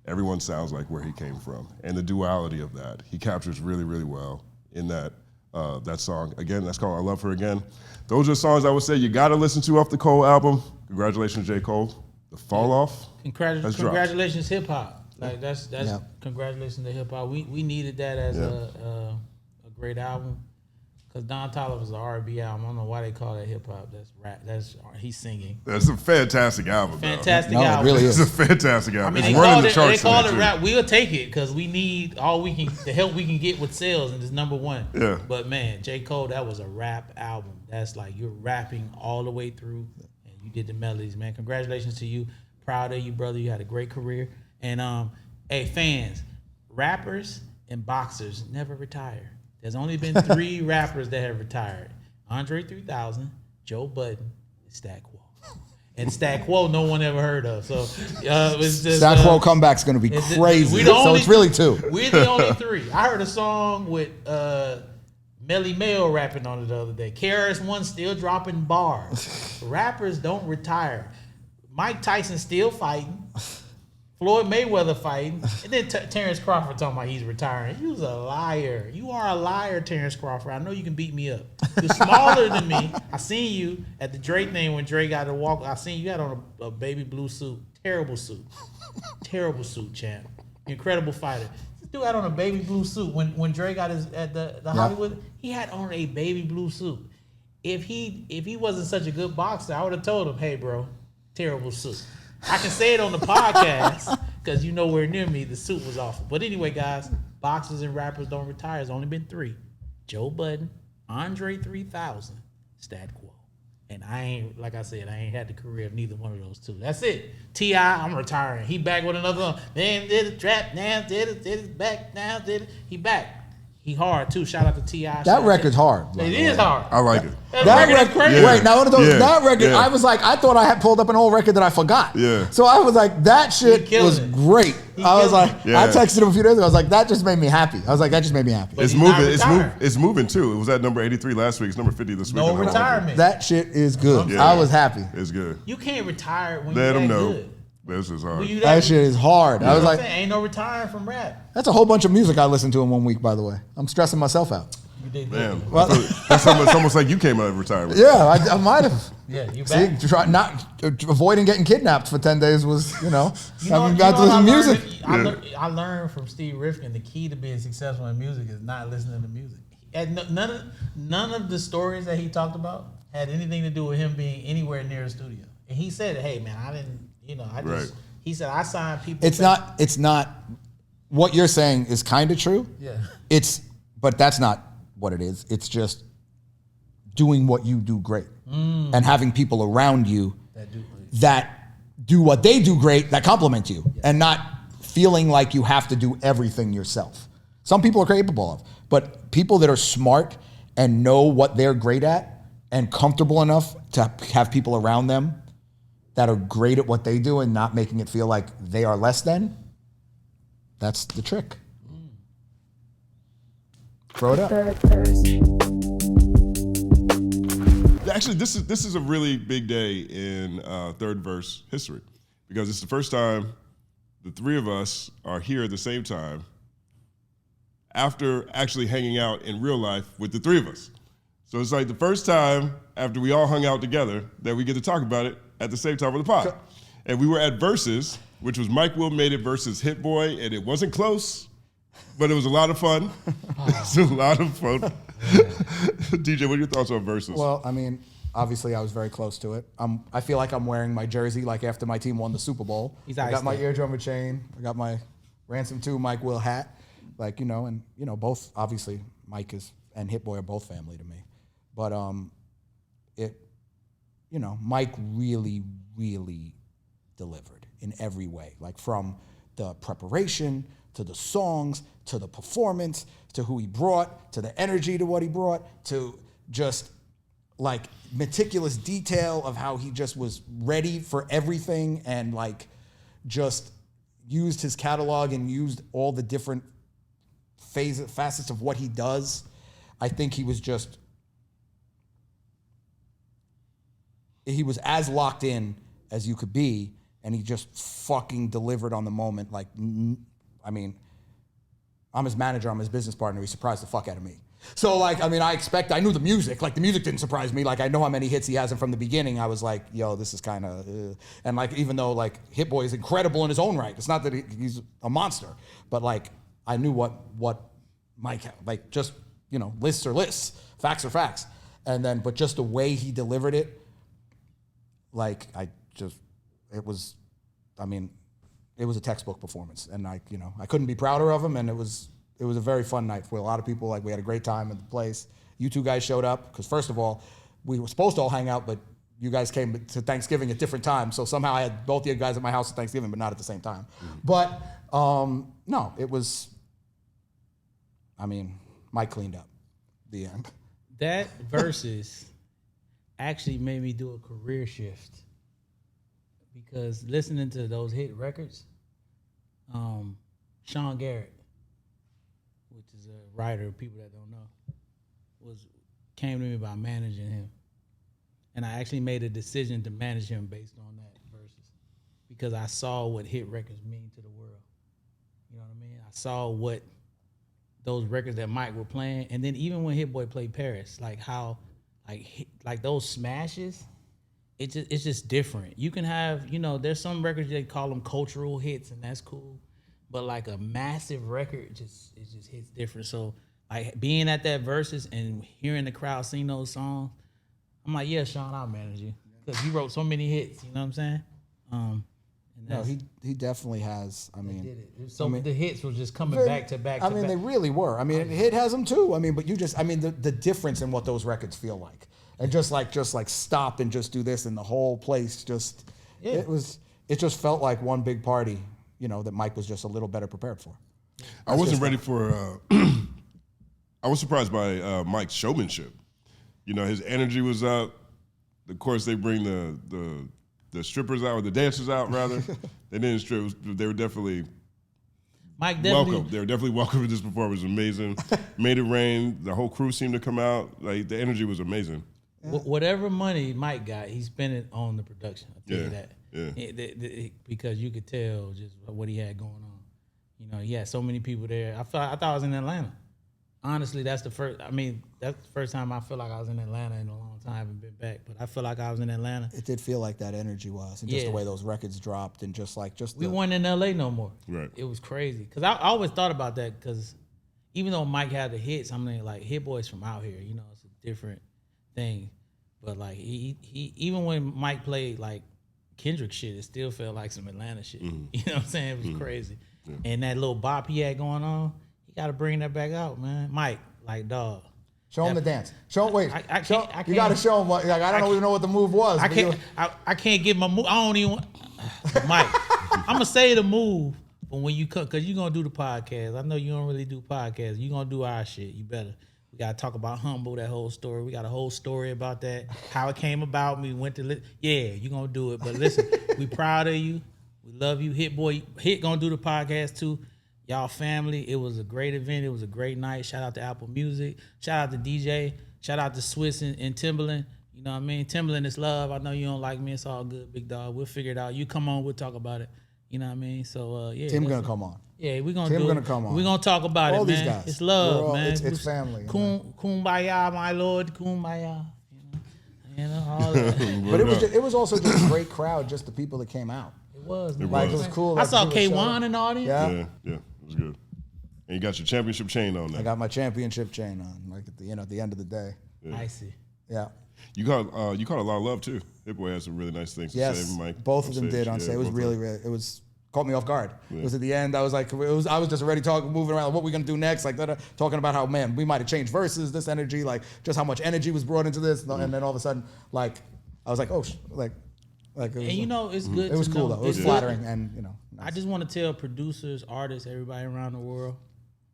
everyone sounds like where he came from. And the duality of that, he captures really, really well in that song. Again, that's called I Love Her Again. Those are songs I would say you gotta listen to off the Cole album. Congratulations, J. Cole. The Fall Off. Congratulations, hip hop. Like that's congratulations to hip hop. We needed that as a great album. Because Don Toliver's an R&B album. I don't know why they call that hip hop. That's rap. He's singing. That's a fantastic album. Fantastic album. album. It really is. It's a fantastic album. I mean, they call it rap. We'll take it because we need the help we can get with sales, and it's number one. Yeah. But man, J. Cole, that was a rap album. That's like you're rapping all the way through, and You did the melodies, man. Congratulations to you. Proud of you, brother. You had a great career. And hey, fans, rappers and boxers never retire. There's only been 3 rappers that have retired: Andre 3000, Joe Budden, and Stat Quo. And Stat Quo, no one ever heard of. So it's just Stat Quo comeback's going to be crazy. So it's really 2. We're the only 3. I heard a song with Melly Mel rapping on it the other day. KRS-One still dropping bars. Rappers don't retire. Mike Tyson still fighting. Floyd Mayweather fighting. And then Terrence Crawford talking about he's retiring. He was a liar. You are a liar, Terrence Crawford. I know you can beat me up. You're smaller than me. I seen you at the Drake thing when Drake got to walk. I seen you had on a baby blue suit. Terrible suit. Terrible suit, champ. Incredible fighter. This dude had on a baby blue suit when Drake got his at the Hollywood. He had on a baby blue suit. If he wasn't such a good boxer, I would have told him, hey, bro, terrible suit. I can say it on the podcast because you nowhere near me. The suit was awful. But anyway, guys, boxers and rappers don't retire. There's only been 3. Joe Budden, Andre 3000, Stat Quo. And I ain't, like I said, I ain't had the career of neither one of those 2. That's it. T.I., I'm retiring. He back with another one. Man did it, trap, now did it, back, now did it. He back. He hard too. Shout out to T.I. That record's hard. It is hard. I like it. That record is crazy. Wait, now one of those, that record, Yeah. I was like, I thought I had pulled up an old record that I forgot. Yeah. So I was like, that shit killed was it. great. I was like, Yeah. I texted him a few days ago. I was like, that just made me happy. I was like, that just made me happy. It's he's not moving. retired. It's moving too. It was at number 83 last week. It's number 50 this week. No on the 100. retirement. That shit is good. Yeah. I was happy. It's good. You can't retire when Let you're them that know. good. This is hard. When you That shit is hard. I was like, ain't no retiring from rap. that's a whole bunch of music I listened to in 1 week, by the way. I'm stressing myself out. You did Man, good. Well- that's almost like you came out of retirement. Yeah, I might have. Yeah, you See, back. avoiding getting kidnapped for 10 days was, You know having what- got to you know listen what to music. I learned from Steve Rifkin the key to being successful in music is not listening to music. And none of the stories that he talked about had anything to do with him being anywhere near a studio. And he said, "Hey man, I didn't, I just." Right. He said, "I signed people." It's not, what you're saying is kind of true. Yeah. But that's not what it is. It's just doing what you do great and having people around you that do what they do great, that compliment you, and not feeling like you have to do everything yourself. Some people are capable of, but people that are smart and know what they're great at and comfortable enough to have people around them that are great at what they do and not making it feel like they are less than, that's the trick. Throw it up. Third verse. Actually, this is a really big day in third verse history because it's the first time the 3 of us are here at the same time after actually hanging out in real life with the 3 of us. So it's like the first time after we all hung out together that we get to talk about it at the same time on the pod. And we were at Verzuz, which was Mike Will Made It versus Hit Boy, and it wasn't close, but it was a lot of fun. It was a lot of fun. DJ, what are your thoughts on Verzuz? Well, I mean, obviously I was very close to it. I feel like I'm wearing my jersey like after my team won the Super Bowl. He's I got iced my up. eardrum chain. I got my Ransom 2 Mike Will hat. Like, both, obviously, Mike and Hit Boy are both family to me. But Mike really, really delivered in every way. Like from the preparation to the songs to the performance to who he brought to the energy to what he brought to just like meticulous detail of how he just was ready for everything and like just used his catalog and used all the different facets of what he does. I think he was as locked in as you could be, and he just fucking delivered on the moment. Like, I mean, I'm his manager, I'm his business partner. He surprised the fuck out of me. So, like, I mean, I knew the music. Like, the music didn't surprise me. Like, I know how many hits he has, and from the beginning, I was like, yo, this is kind of, and like, even though like Hit Boy is incredible in his own right, it's not that he's a monster, but like, I knew what Mike had. Like, just lists are lists, facts are facts, and then, but just the way he delivered it. Like, it was a textbook performance, and I couldn't be prouder of him, and it was a very fun night for a lot of people. Like, we had a great time at the place. You 2 guys showed up, because first of all, we were supposed to all hang out, but you guys came to Thanksgiving at different times. So somehow I had both of you guys at my house at Thanksgiving, but not at the same time. But no, it was, I mean, Mike cleaned up the end. That Verzuz actually made me do a career shift because listening to those hit records, Sean Garrett, which is a writer, people that don't know, came to me by managing him. And I actually made a decision to manage him based on that Verzuz because I saw what hit records mean to the world. You know what I mean? I saw what those records that Mike were playing, and then even when Hit Boy played Paris, like how, like those smashes, it's just different. You can have, there's some records they call them cultural hits, and that's cool, but like a massive record, it just hits different. So like being at that Verzuz and hearing the crowd sing those songs, I'm like, yeah, Sean, I'll manage you because you wrote so many hits. You know what I'm saying? No, he definitely has. I mean, did it. So the hits were just coming back to back. I mean, they really were. I mean, Hit has them too. I mean, but the difference in what those records feel like, and just like stop and just do this, and the whole place just, it just felt like one big party, that Mike was just a little better prepared for. I wasn't ready for. I was surprised by Mike's showmanship. His energy was up. Of course, they bring the strippers out, or the dancers out, rather. They didn't strip. They were definitely welcome. They were definitely welcome to this performance. It was amazing. Made it rain. The whole crew seemed to come out. Like, the energy was amazing. Yeah. Whatever money Mike got, he spent it on the production. I'll tell you that. Yeah. Because you could tell just what he had going on. He had so many people there. I thought I was in Atlanta. Honestly, that's the first time I feel like I was in Atlanta in a long time. I haven't been back, but I feel like I was in Atlanta. It did feel like that energy was, and just the way those records dropped, and we weren't in LA no more. Right. It was crazy because I always thought about that because even though Mike had the hits, I'm like Hit Boy's from out here. It's a different thing. But like he even when Mike played like Kendrick shit, it still felt like some Atlanta shit. Mm-hmm. You know what I'm saying? It was crazy. Yeah. And that little bop he had going on, he got to bring that back out, man. Mike, like, dog. Show him the dance. Show him. Wait, I can't. You got to show him. Like, I don't even know what the move was. I can't get my move. I don't even. Mike, I'm gonna say the move, but when you come, cause you gonna do the podcast. I know you don't really do podcasts. You gonna do our shit. You better. We gotta talk about Humble, that whole story. We got a whole story about that, how it came about. We went to you gonna do it. But listen, we proud of you. We love you. Hit gonna do the podcast too. Y'all family. It was a great event. It was a great night. Shout out to Apple Music. Shout out to DJ. Shout out to Swiss and Timberland. You know what I mean? Timberland is love. I know you don't like me. It's all good, big dog. We'll figure it out. You come on. We'll talk about it. You know what I mean? So, yeah. Tim gonna come on. Yeah, we're going to do it. Tim gonna come on. We're going to talk about all it, man. These guys. It's love, man. It's family. Kumbaya, my lord. Kumbaya. All that. But it was also just a great crowd, just the people that came out. It was. It was cool. I saw K1 in the audience. Yeah. Yeah. It was good. And you got your championship chain on there. I got my championship chain on, like at the end of the day. Yeah. I see. Yeah. You caught a lot of love too. Hit Boy had some really nice things to say. Mike, both of them did on stage. It was really, it was caught me off guard. Yeah. It was at the end. I was like, I was just already moving around. What we gonna do next? Like talking about how, man, we might have changed verses. This energy, like just how much energy was brought into this, and then all of a sudden, like I was like, oh, like. It was, and it's good. It was cool though. It was flattering, and nice. I just want to tell producers, artists, everybody around the world,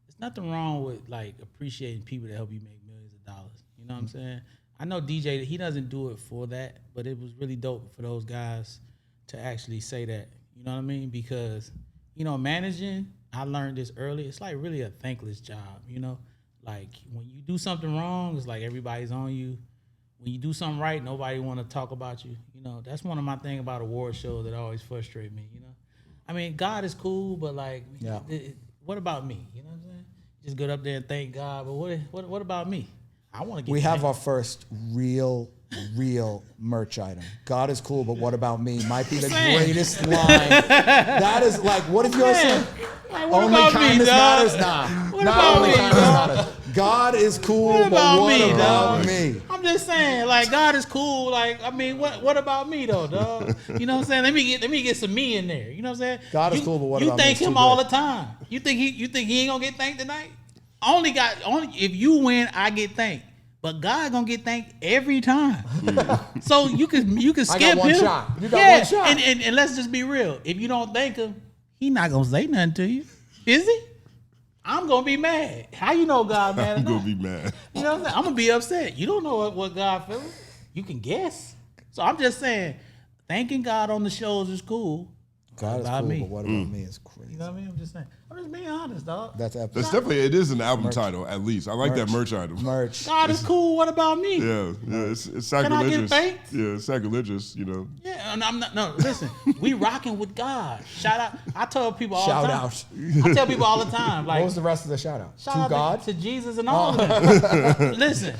there's nothing wrong with like appreciating people that help you make millions of dollars. You know what I'm saying? I know DJ, he doesn't do it for that, but it was really dope for those guys to actually say that. You know what I mean? Because, managing, I learned this early, it's like really a thankless job, Like when you do something wrong, it's like everybody's on you. When you do something right, nobody want to talk about you. That's one of my things about award shows that always frustrate me, I mean, God is cool, but like, what about me? You know what I'm saying? Just get up there and thank God, but what about me? I want to get. We have our first real merch item. God is cool, but what about me? Might be the greatest line. That is like, what if you're saying? Like, only kindness matters? Nah. What about only me, kindness dog? matters. God is cool, What about but me, what about dog? me? I'm just saying, like, God is cool. Like, I mean, what about me though, dog? You know what I'm saying? Let me get some me in there. You know what I'm saying? God is cool, but what you about me? You thank him all the time. You think he ain't gonna get thanked tonight? Only if you win, I get thanked. but God gonna get thanked every time. So you can skip got one him. shot. You got one shot. And let's just be real. If you don't thank him, he not gonna say nothing to you, is he? I'm gonna be mad. How you know God mad? I'm gonna be mad. You know what I'm saying? I'm gonna be upset. You don't know what God feeling. You can guess. So I'm just saying, thanking God on the shows is cool. God is About cool, me. but what about me is crazy. You know what I mean? I'm just saying. I'm just being honest, dog. That's epic. That's definitely, it is an album title, at least. I like that merch item. Merch. God is cool. What about me? Yeah, it's Can I sacrilegious. get thanked? Yeah, it's sacrilegious, you know. Yeah, and I'm not. No, listen, we rocking with God. Shout out. I tell people all the time. Shout out. I tell people all the time. Like, What was the rest of the shout out? shout To out God? to Jesus and all of them. Listen,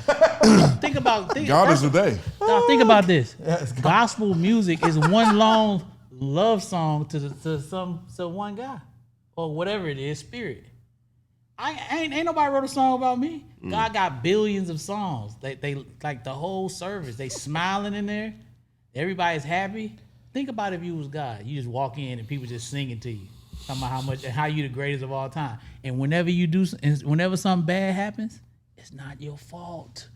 think about God is a they. Dog, think about this. Gospel music is one long love song to one guy or whatever it is, spirit. Ain't nobody wrote a song about me. God got billions of songs. They like the whole service. They smiling in there. Everybody's happy. Think about if you was God. You just walk in and people just singing to you, talking about how you the greatest of all time. And whenever whenever something bad happens, it's not your fault.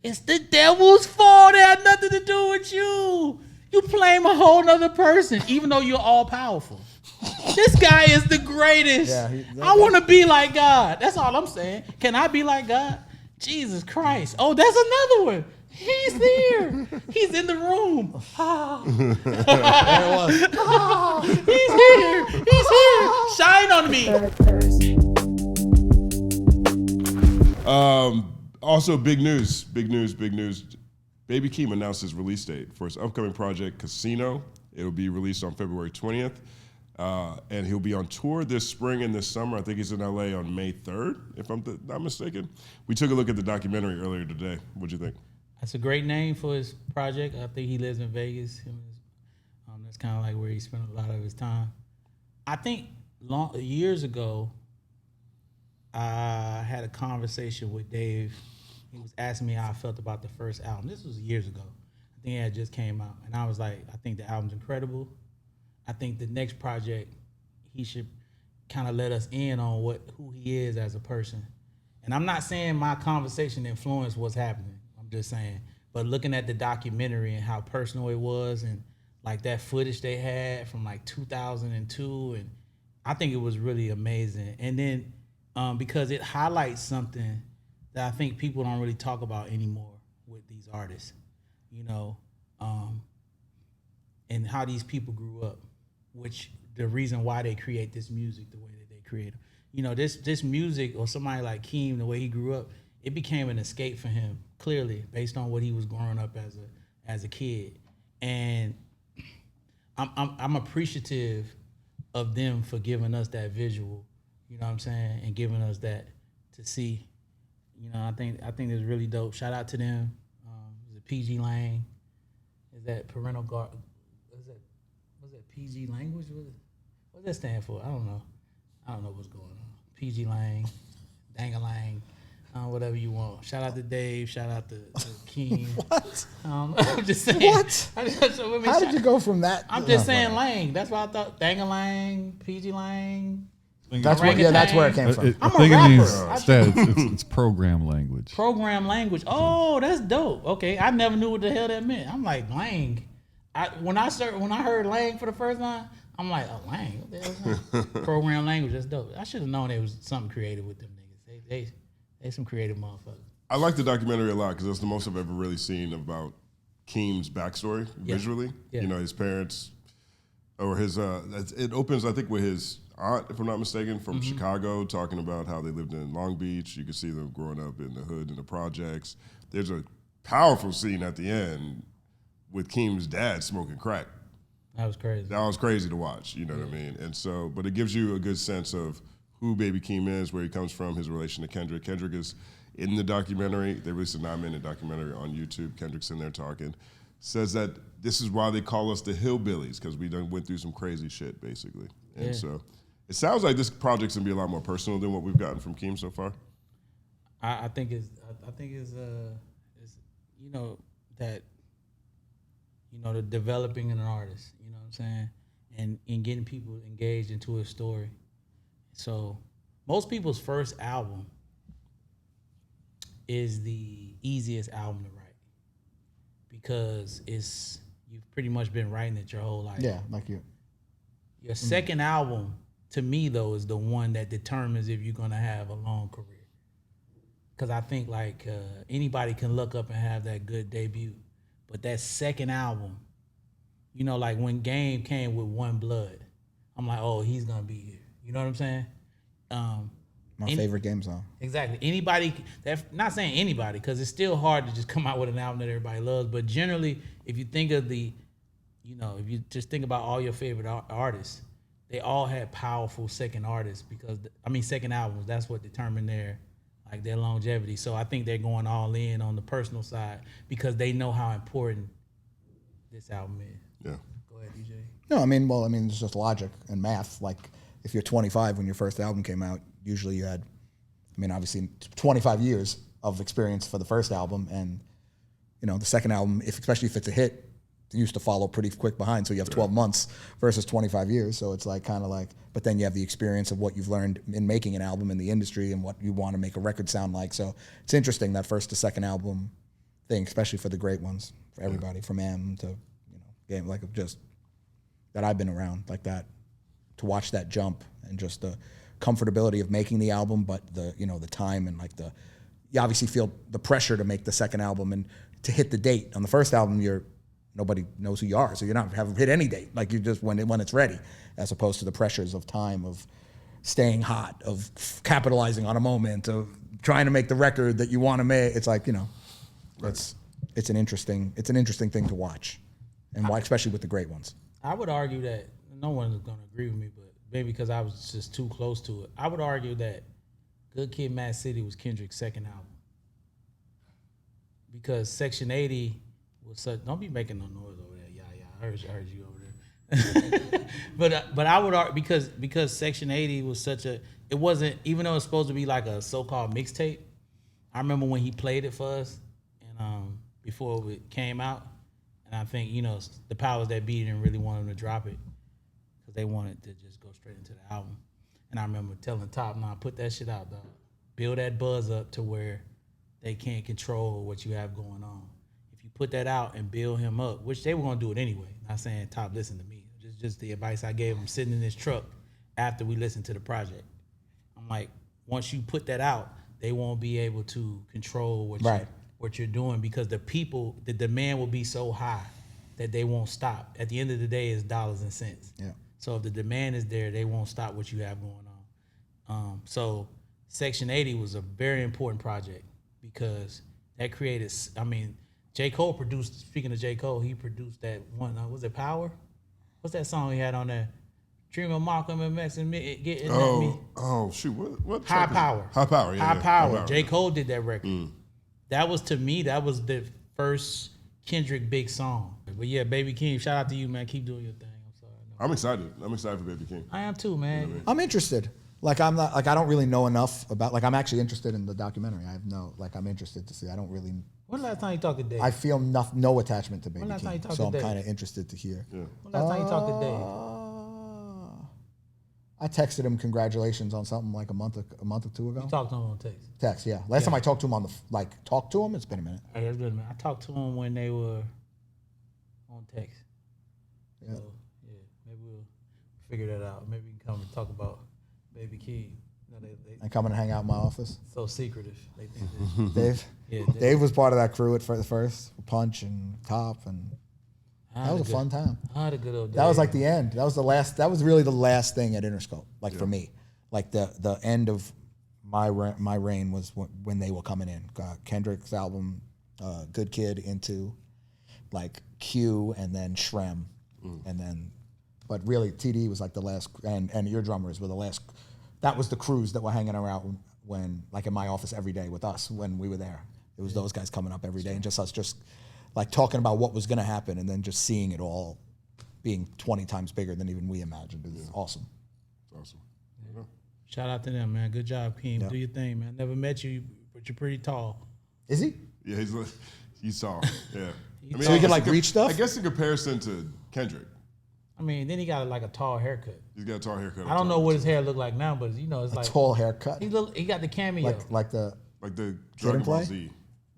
It's the devil's fault. It had nothing to do with you. You blame a whole nother person, even though you're all powerful. This guy is the greatest. Yeah, I want to be like God. That's all I'm saying. Can I be like God? Jesus Christ. Oh, that's another one. He's there. He's in the room. There it was. He's here. He's here. Shine on me. Third verse. Also, big news. Baby Keem announced his release date for his upcoming project, Casino. It'll be released on February 20th. And he'll be on tour this spring and this summer. I think he's in LA on May 3rd, if I'm not mistaken. We took a look at the documentary earlier today. What'd you think? That's a great name for his project. I think he lives in Vegas. That's kind of like where he spent a lot of his time. I think years ago, I had a conversation with Dave. He was asking me how I felt about the first album. This was years ago. I think it had just came out. And I was like, I think the album's incredible. I think the next project, he should kind of let us in on who he is as a person. And I'm not saying my conversation influenced what's happening. I'm just saying. But looking at the documentary and how personal it was and like that footage they had from like 2002, and I think it was really amazing. And then because it highlights something that I think people don't really talk about anymore with these artists, you know, and how these people grew up, which the reason why they create this music the way that they create it. You know, this music, or somebody like Keem, the way he grew up, it became an escape for him, clearly, based on what he was growing up as a kid. And I'm appreciative of them for giving us that visual, you know what I'm saying, and giving us that to see. You know, I think it's really dope. Shout out to them. Is it PG Lang? Is that parental guard? What's that PG language? What does that stand for? I don't know what's going on. PG Lang, Dangalang, whatever you want. Shout out to Dave. Shout out to Keem. What? I'm just saying. What? How did you go from that? I'm just saying Lang. That's what I thought. Dangalang, PG Lang. That's where it came from. I'm I think a it means rapper. it's program language. Program language. Oh, that's dope. Okay, I never knew what the hell that meant. I'm like, Lang. When I heard Lang for the first time, I'm like, oh, Lang. What the hell is that? Program language. That's dope. I should have known there was something creative with them niggas. They some creative motherfuckers. I like the documentary a lot because that's the most I've ever really seen about Keem's backstory visually. Yeah. You know, his parents, or his. It opens, I think, with his aunt, if I'm not mistaken, from Chicago, talking about how they lived in Long Beach. You can see them growing up in the hood and the projects. There's a powerful scene at the end with Keem's dad smoking crack. That was crazy. That was crazy to watch, you know what I mean? And so, but it gives you a good sense of who Baby Keem is, where he comes from, his relation to Kendrick. Kendrick is in the documentary. They released a 9-minute documentary on YouTube. Kendrick's in there talking. Says that this is why they call us the hillbillies, because we done went through some crazy shit, basically. And so it sounds like this project's gonna be a lot more personal than what we've gotten from Keem so far. I think it's you know that, you know, the developing an artist, you know what I'm saying, and getting people engaged into a story. So most people's first album is the easiest album to write because you've pretty much been writing it your whole life. Yeah, like you. Your second album, to me though, is the one that determines if you're gonna have a long career. Because I think like anybody can look up and have that good debut, but that second album, you know, like when Game came with One Blood, I'm like, oh, he's gonna be here. You know what I'm saying? My favorite Game song. Exactly. Anybody, not saying anybody, because it's still hard to just come out with an album that everybody loves. But generally, if you think of if you just think about all your favorite artists, they all had powerful second artists second albums. That's what determined their longevity. So I think they're going all in on the personal side because they know how important this album is. Yeah. Go ahead, DJ. No, it's just logic and math. Like, if you're 25 when your first album came out, usually you had, obviously 25 years of experience for the first album, and the second album, especially if it's a hit, it used to follow pretty quick behind. So you have 12 months versus 25 years. So it's but then you have the experience of what you've learned in making an album in the industry and what you want to make a record sound like. So it's interesting, that first to second album thing, especially for the great ones, for everybody, from M to Game, just that I've been around like that, to watch that jump and just the comfortability of making the album, but the time and you obviously feel the pressure to make the second album and to hit the date. On the first album, nobody knows who you are, so you're not haven't hit any date. Like, you just when it's ready, as opposed to the pressures of time, of staying hot, of capitalizing on a moment, of trying to make the record that you want to make. It's it's an interesting thing to watch, and why, especially with the great ones. I would argue that no one is going to agree with me, but maybe because I was just too close to it. I would argue that Good Kid, Mad City was Kendrick's second album, because Section 80 was such. Don't be making no noise over there. Yeah. I heard you over there. but I would argue because Section 80 was such a. It wasn't, even though it's supposed to be like a so-called mixtape. I remember when he played it for us, and before it came out, and I think the powers that be didn't really want him to drop it because they wanted to just go straight into the album. And I remember telling Top, "Nah, put that shit out, dog. Build that buzz up to where they can't control what you have going on. If you put that out and build him up," which they were gonna do it anyway. Not saying Top, listen to me. Just the advice I gave him sitting in this truck after we listened to the project. I'm like, once you put that out, they won't be able to control what you're doing, because the demand will be so high that they won't stop. At the end of the day, it's dollars and cents. Yeah. So if the demand is there, they won't stop what you have going on. So Section 80 was a very important project because that created, J. Cole produced, speaking of J. Cole, he produced that one, was it Power? What's that song he had on there? Dream of Malcolm and X and getting me. Oh, shoot. What High track is Power. it? High Power, yeah. High Power. J. Cole did that record. That was, to me, that was the first Kendrick big song. But yeah, Baby Keem, shout out to you, man. Keep doing your thing. I'm sorry. I'm excited. I'm excited for Baby King. I am too, man. I'm interested. I don't really know enough about, I'm actually interested in the documentary. I'm interested to see. I don't really. When last time you talked to Dave? I feel no attachment to Baby last time you King, talked so to I'm Dave? kind of interested to hear. Yeah. When last time you talked to Dave? I texted him congratulations on something like a month or two ago. You talked to him on text. Text, yeah. Last time I talked to him talked to him, it's been a minute. Hey, it's been a minute. I talked to him when they were on text. Yeah. So, yeah, maybe we'll figure that out. Maybe we can come and talk about Baby Keem. And coming to hang out in my office. So secretive. They think Dave? Yeah, Dave was part of that crew at the first, Punch and Top, and that was a fun time. I had a good old day. That was like the end. That was really the last thing at Interscope, for me. Like the end of my reign was when they were coming in. Kendrick's album, Good Kid, into Q, and then Shrem, and then, but really TD was the last, and Your Drummers were the last. That was the crews that were hanging around when in my office every day with us when we were there. It was those guys coming up every day, and just us talking about what was going to happen, and then just seeing it all being 20 times bigger than even we imagined. It was awesome. It's awesome. Yeah. Shout out to them, man. Good job, Keem. Yeah. Do your thing, man. Never met you, but you're pretty tall. Is he? Yeah, he's tall. Yeah. So he can reach stuff? I guess in comparison to Kendrick. Then he got a tall haircut. He's got a tall haircut. I don't know what his hair look like now, but it's Tall haircut. He got the cameo. Like the Like the Kid Dragon and Ball Play? Z.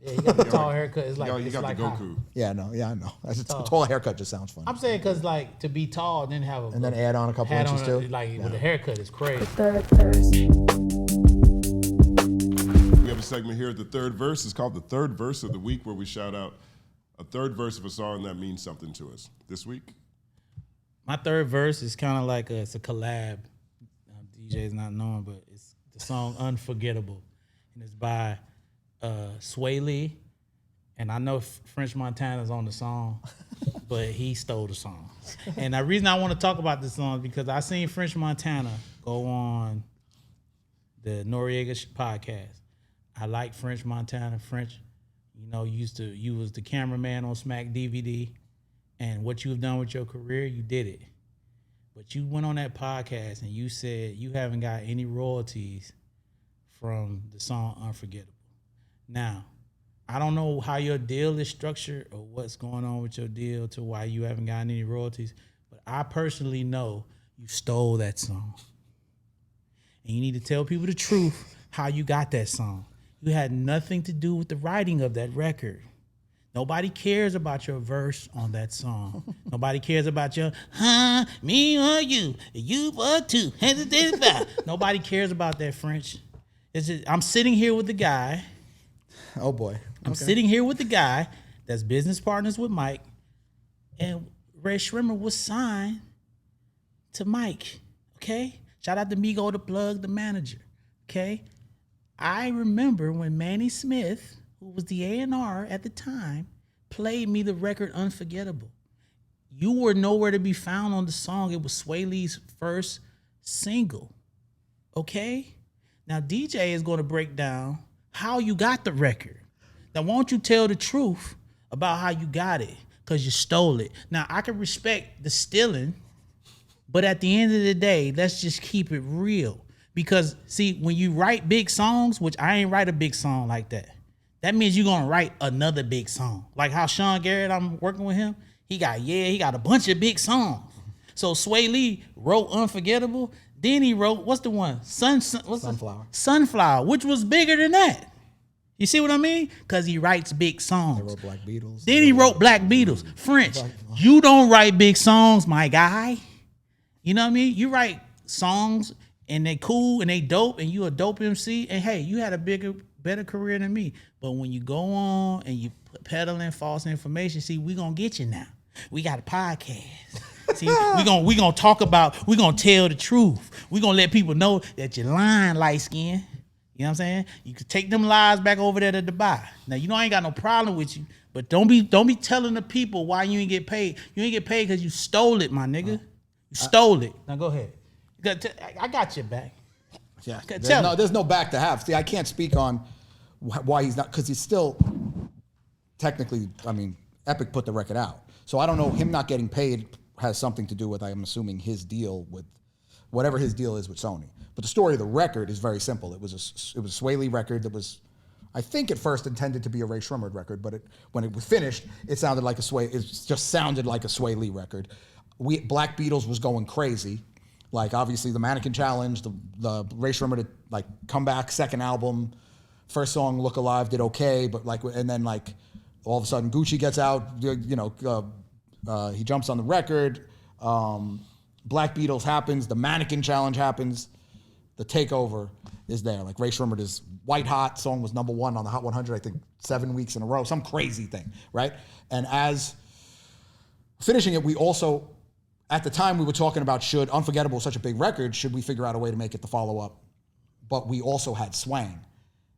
Yeah, he got the tall haircut. It's like Yo, you it's got like the how- Goku. Yeah, no, yeah, I know. That's a tall haircut just sounds funny. I'm saying because like to be tall and then have a And then add on a couple hat inches on too. like with the haircut is crazy. Third verse. We have a segment here at the third verse. It's called the third verse of the week, where we shout out a third verse of a song that means something to us. This week, My third verse is kind of like it's a collab. DJ's not knowing, but it's the song "Unforgettable," and it's by Swae Lee. And I know French Montana's on the song, but he stole the song. And the reason I want to talk about this song is because I seen French Montana go on the Noriega podcast. I like French Montana. French, you know, you was the cameraman on Smack DVD, and what you've done with your career, you did it. But you went on that podcast and you said you haven't got any royalties from the song Unforgettable. Now, I don't know how your deal is structured or what's going on with your deal to why you haven't gotten any royalties, but I personally know you stole that song. And you need to tell people the truth how you got that song. You had nothing to do with the writing of that record. Nobody cares about your verse on that song. Nobody cares about your, me or you for two. Nobody cares about that, French. It's just, I'm sitting here with the guy. Oh boy. I'm sitting here with the guy that's business partners with Mike, and Ray Shrimmer was signed to Mike. Okay? Shout out to Migo the Plug, the manager. Okay? I remember when Manny Smith, who was the A&R at the time, played me the record Unforgettable. You were nowhere to be found on the song. It was Swae Lee's first single. Okay? Now DJ is going to break down how you got the record. Now won't you tell the truth about how you got it? Because you stole it. Now I can respect the stealing, but at the end of the day, let's just keep it real. Because see, when you write big songs, which I ain't write a big song like that, that means you're gonna write another big song. Like how Sean Garrett, I'm working with him, he got a bunch of big songs. So Swae Lee wrote Unforgettable, then he wrote, what's the one? Sunflower. Sunflower, which was bigger than that. You see what I mean? Because he writes big songs. They wrote Black Beatles. Then he wrote Black Beatles. French, you don't write big songs, my guy. You know what I mean? You write songs and they cool and they dope and you a dope MC. And hey, you had a better career than me. But when you go on and you peddling false information, see, we gonna get you now. We got a podcast. See, we gonna talk about, we gonna tell the truth. We gonna let people know that you're lying, light skin. You know what I'm saying? You can take them lies back over there to Dubai. Now you know I ain't got no problem with you, but don't be telling the people why you ain't get paid. You ain't get paid because you stole it, my nigga. You stole it. Now go ahead. I got your back. Yeah. Tell There's no back to have. See, I can't speak on why he's not, because he's still technically, I mean, Epic put the record out. So I don't know, him not getting paid has something to do with, I'm assuming, his deal with whatever his deal is with Sony. But the story of the record is very simple. It was a Swae Lee record that was, I think at first intended to be a Ray Shrimmer record, but when it was finished, it just sounded like a Swae Lee record. Black Beatles was going crazy. Like obviously the Mannequin Challenge, the Ray Shrimmer to like come back, second album, first song Look Alive did okay, but like, and then like all of a sudden Gucci gets out, he jumps on the record. Black Beatles happens, the Mannequin Challenge happens, the takeover is there. Like Ray Shrimmer, this White Hot song was #1 on the Hot 100, I think 7 weeks in a row, some crazy thing, right? And as finishing it, we also, at the time we were talking about, should Unforgettable, such a big record, should we figure out a way to make it the follow-up? But we also had Swang.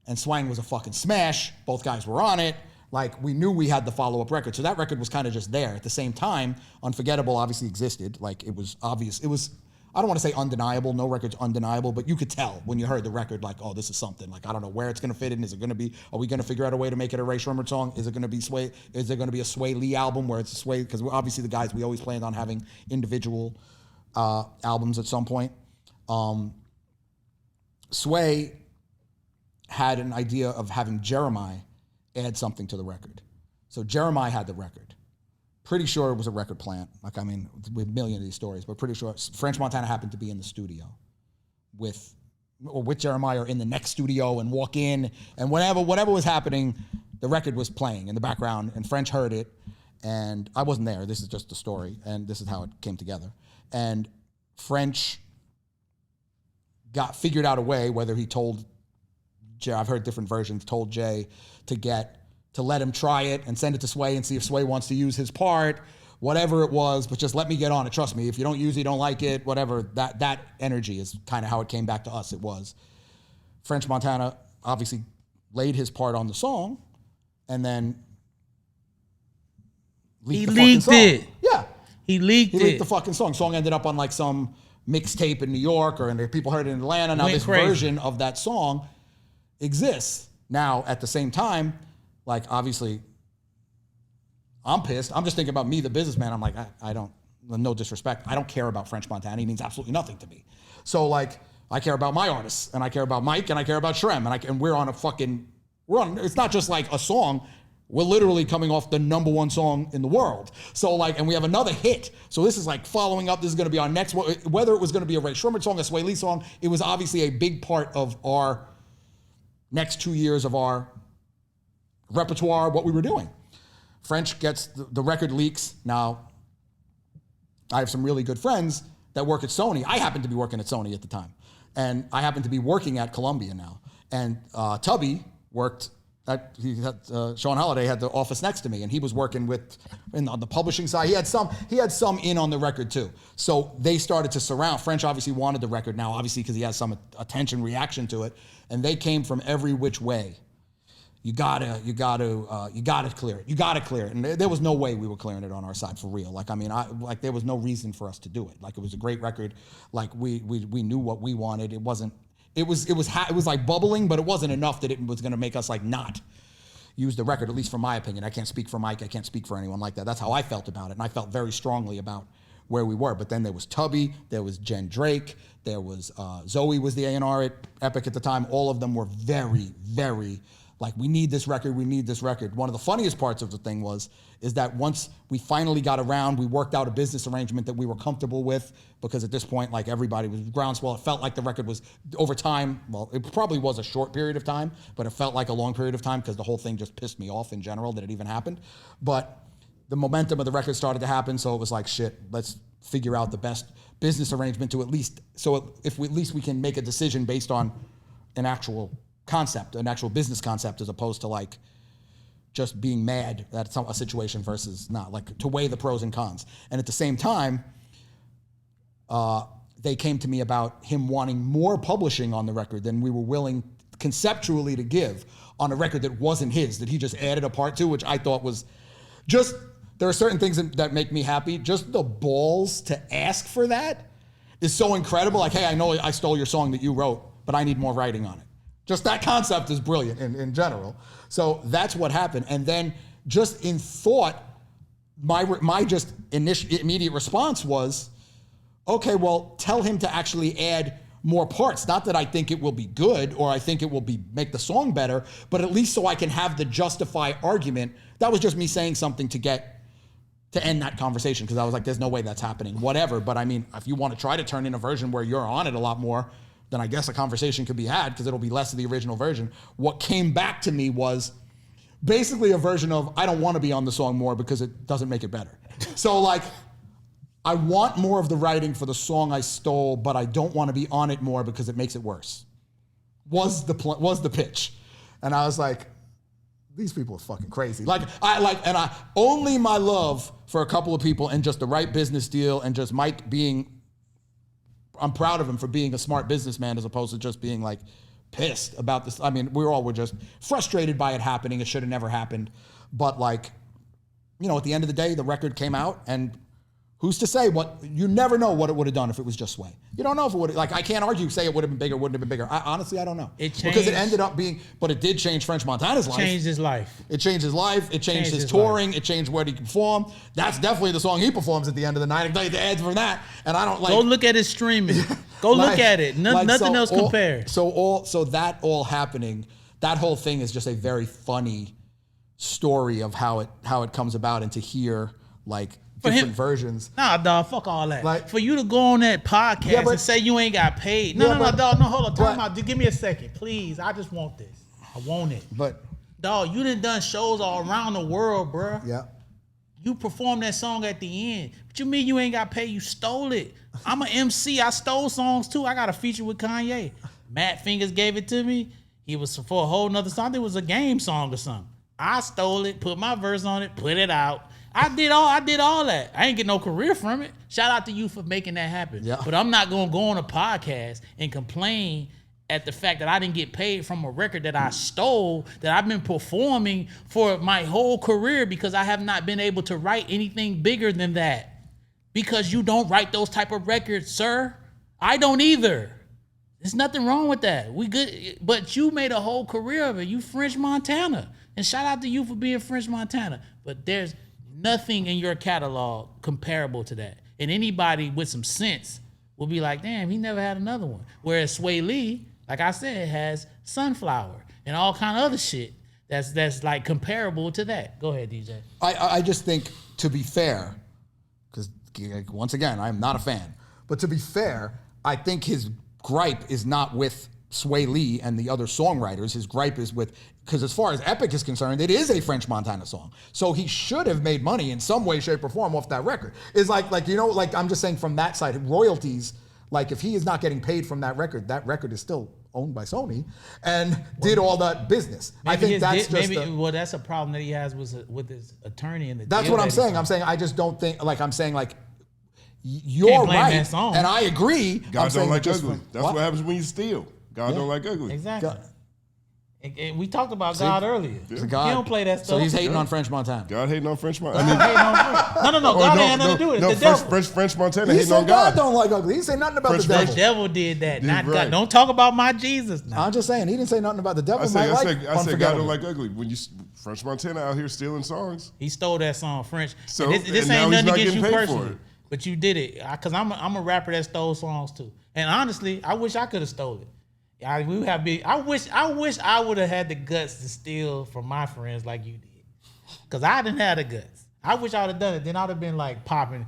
And Swang was a fucking smash. Both guys were on it. Like, we knew we had the follow-up record. So that record was kind of just there. At the same time, Unforgettable obviously existed. Like, it was obvious. It was, I don't want to say undeniable. No record's undeniable. But you could tell when you heard the record, like, oh, this is something. Like, I don't know where it's going to fit in. Is it going to be, are we going to figure out a way to make it a Ray Shrimmer song? Is it going to be is there going to be a Swae Lee album where it's a Swae? Because obviously the guys, we always planned on having individual albums at some point. Swae had an idea of having Jeremiah add something to the record. So Jeremiah had the record. Pretty sure it was a record plant. Like, I mean, with a million of these stories, but pretty sure French Montana happened to be in the studio with or with Jeremiah are in the next studio and walk in, and whatever was happening, the record was playing in the background, and French heard it, and I wasn't there. This is just the story, and this is how it came together. And French figured out a way, whether he told Jay, I've heard different versions, told Jay to let him try it and send it to Swae and see if Swae wants to use his part, whatever it was, but just let me get on it. Trust me, if you don't use it, you don't like it, whatever. That energy is kind of how it came back to us. It was French Montana obviously laid his part on the song, and then He the fucking leaked song. it. Yeah, He leaked he it. leaked the fucking song. Song ended up on like some mixtape in New York, and people heard it in Atlanta. Now Went this crazy. version of that song exists. Now at the same time, like obviously, I'm pissed. I'm just thinking about me, the businessman. I'm like, I don't, no disrespect, I don't care about French Montana. He means absolutely nothing to me. So like, I care about my artists, and I care about Mike, and I care about Shrem, and we're on. It's not just like a song. We're literally coming off the #1 song in the world. So like, and we have another hit. So this is like following up. This is going to be our next one. Whether it was going to be a Ray Shrummer song, a Swae Lee song, it was obviously a big part of our next 2 years of our repertoire, what we were doing. French gets the record leaks. Now, I have some really good friends that work at Sony. I happened to be working at Sony at the time. And I happened to be working at Columbia now. And Tubby worked Sean Holiday had the office next to me, and he was working on the publishing side. He had some in on the record too. So they started to surround. French obviously wanted the record now, obviously because he has some attention reaction to it, and they came from every which way. You gotta clear it. You gotta clear it. And there was no way we were clearing it on our side for real. Like, I mean, there was no reason for us to do it. Like, it was a great record. Like, we knew what we wanted. It wasn't. It was like bubbling, but it wasn't enough that it was going to make us like not use the record, at least from my opinion. I can't speak for Mike. I can't speak for anyone like that. That's how I felt about it. And I felt very strongly about where we were. But then there was Tubby, there was Jen Drake, there was Zoe was the A&R at Epic at the time. All of them were very, very like, we need this record, we need this record. One of the funniest parts of the thing is that once we finally got around, we worked out a business arrangement that we were comfortable with, because at this point, like, everybody was groundswell. It felt like the record was, over time, well, it probably was a short period of time, but it felt like a long period of time because the whole thing just pissed me off in general that it even happened. But the momentum of the record started to happen, so it was like, shit, let's figure out the best business arrangement to at least we can make a decision based on an actual concept, an actual business concept, as opposed to like just being mad at a situation versus not, like, to weigh the pros and cons. And at the same time, they came to me about him wanting more publishing on the record than we were willing conceptually to give on a record that wasn't his, that he just added a part to, which I thought was just, there are certain things that make me happy. Just the balls to ask for that is so incredible. Like, hey, I know I stole your song that you wrote, but I need more writing on it. Just that concept is brilliant in general. So that's what happened. And then just in thought, my just immediate response was, okay, well, tell him to actually add more parts. Not that I think it will be good or I think it will make the song better, but at least so I can have the justify argument. That was just me saying something to end that conversation, because I was like, there's no way that's happening, whatever. But I mean, if you want to try to turn in a version where you're on it a lot more, then I guess a conversation could be had, because it'll be less of the original version. What came back to me was basically a version of, I don't want to be on the song more because it doesn't make it better. So like, I want more of the writing for the song I stole, but I don't want to be on it more because it makes it worse. Was the pitch. And I was like, these people are fucking crazy. Only my love for a couple of people and just the right business deal, and just Mike I'm proud of him for being a smart businessman as opposed to just being like pissed about this. I mean, we all were just frustrated by it happening. It should have never happened. But like, you know, at the end of the day, the record came out, and who's to say you never know what it would have done if it was just Swae. You don't know if it would have, like, I can't argue, say it would have been bigger, wouldn't have been bigger. Honestly, I don't know. It changed. Because it ended up being, but it did change French Montana's life. Changed his life. It changed his life. It changed his touring. Life. It changed where he performed. That's definitely the song he performs at the end of the night. The ads from that. And I don't like. Go look at his streaming. Go look at it. Nothing else compares. So that all happening, that whole thing is just a very funny story of how it comes about, and to hear like For different him- versions. Nah, dog, fuck all that. Like- For you to go on that podcast Yeah, but- and say you ain't got paid. No, Yeah, no, but- dog. No, hold on. Time but- out. Just give me a second, please. I just want this. I want it. But Dog, you done shows all around the world, bruh. yeah. You performed that song at the end. What you mean you ain't got paid? You stole it. I'm an MC. I stole songs too. I got a feature with Kanye. Matt Fingers gave it to me. He was for a whole nother song. It was a game song or something. I stole it, put my verse on it, put it out. I did all that. I ain't get no career from it. Shout out to you for making that happen. Yeah. But I'm not gonna go on a podcast and complain at the fact that I didn't get paid from a record that I stole, that I've been performing for my whole career because I have not been able to write anything bigger than that. Because you don't write those type of records, sir. I don't either. There's nothing wrong with that. We good, but you made a whole career of it. You French Montana. And shout out to you for being French Montana. But there's nothing in your catalog comparable to that. And anybody with some sense will be like, damn, he never had another one. Whereas Swae Lee, like I said, has Sunflower and all kind of other shit that's like comparable to that. Go ahead, DJ. I just think, to be fair, because once again, I'm not a fan, but to be fair, I think his gripe is not with Swae Lee and the other songwriters. His gripe is with, because as far as Epic is concerned, it is a French Montana song. So he should have made money in some way, shape, or form off that record. It's like I'm just saying from that side, royalties, like if he is not getting paid from that record is still owned by Sony and did all that business. I think that's that's a problem that he has with his attorney and the that's deal what I'm that he saying. signed. I'm saying I just don't think, like I'm saying, like you're Can't blame right, that song. and I agree. God I'm saying don't like just ugly. from- That's what happens when you steal. God don't like ugly. Exactly. God- And we talked about God earlier. It's a God. He don't play that stuff. So he's hating on French Montana. God hating on French Montana. No, God ain't had nothing to do with it. No, The devil. French Montana He hating on said God God. don't like ugly. He said nothing about French the devil. The devil did that, Dude, not right. God. Don't talk about my Jesus now. I'm just saying he didn't say nothing about the devil. I said God Unforgettable. don't like ugly. When you French Montana out here stealing songs. He stole that song French. So, And this and now ain't he's nothing not against you getting paid for personally, it. but you did it because I'm a rapper that stole songs too. And honestly, I wish I could have stole it. I wish I would have had the guts to steal from my friends like you did, because I didn't have the guts. I wish I would have done it. Then I'd have been like popping.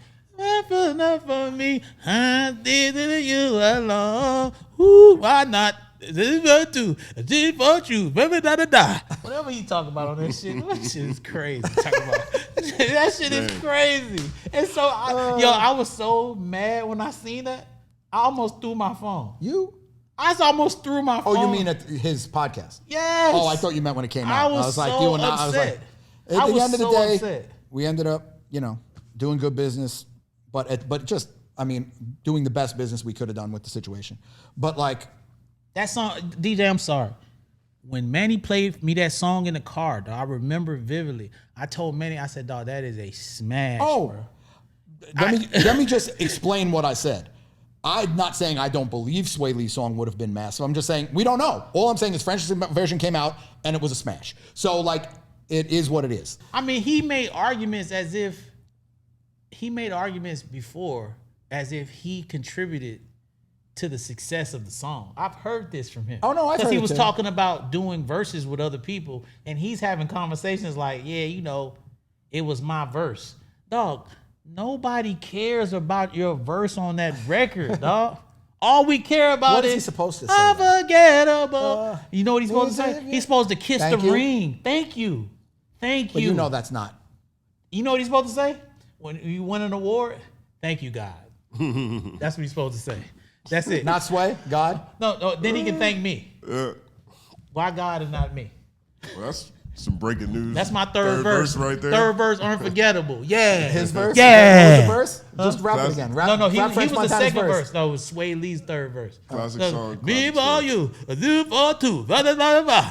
Enough for me, I did it you alone. Ooh, why not? This is for two. This is for you. Baby, da. Whatever you talk about on that shit, that shit is crazy. Talk about that shit is crazy. And so, I was so mad when I seen that. I almost threw my phone. I almost threw my phone. Oh, you mean at his podcast? Yes. Oh, I thought you meant when it came out. I was like, so you and I was like, upset. at I the was end of the so day, upset. we ended up, doing good business, but just, doing the best business we could have done with the situation. But like, That song, DJ, I'm sorry. When Manny played me that song in the car, dog, I remember vividly. I told Manny, I said, dog, that is a smash, bro. let me just explain what I said. I'm not saying I don't believe Swae Lee's song would have been massive. I'm just saying we don't know. All I'm saying is French's version came out and it was a smash. So like, it is what it is. I mean, he made arguments before as if he contributed to the success of the song. I've heard this from him. Oh, no, I've Because heard he it was too. talking about doing verses with other people, and he's having conversations like, yeah, it was my verse. Dog, nobody cares about your verse on that record, dog. All we care about What is is he supposed to say? Unforgettable. You know what he's supposed to say? He's supposed to kiss Thank the you. ring. Thank you. Thank But you. you know that's not. You know what he's supposed to say? When you win an award, thank you, God. That's what he's supposed to say. That's it. Not Sway, God. No, then he can thank me. Why God and not me? Well, that's some breaking news. That's my third verse right there. Third verse, Unforgettable. Yeah. His verse? Yeah. What was the verse? Just rap it again. Rap, No, he rap was French the Montana's second verse. No, it was Swae Lee's third verse. Classic song. Me classic for song. you, a do for two. Blah, blah, blah, blah.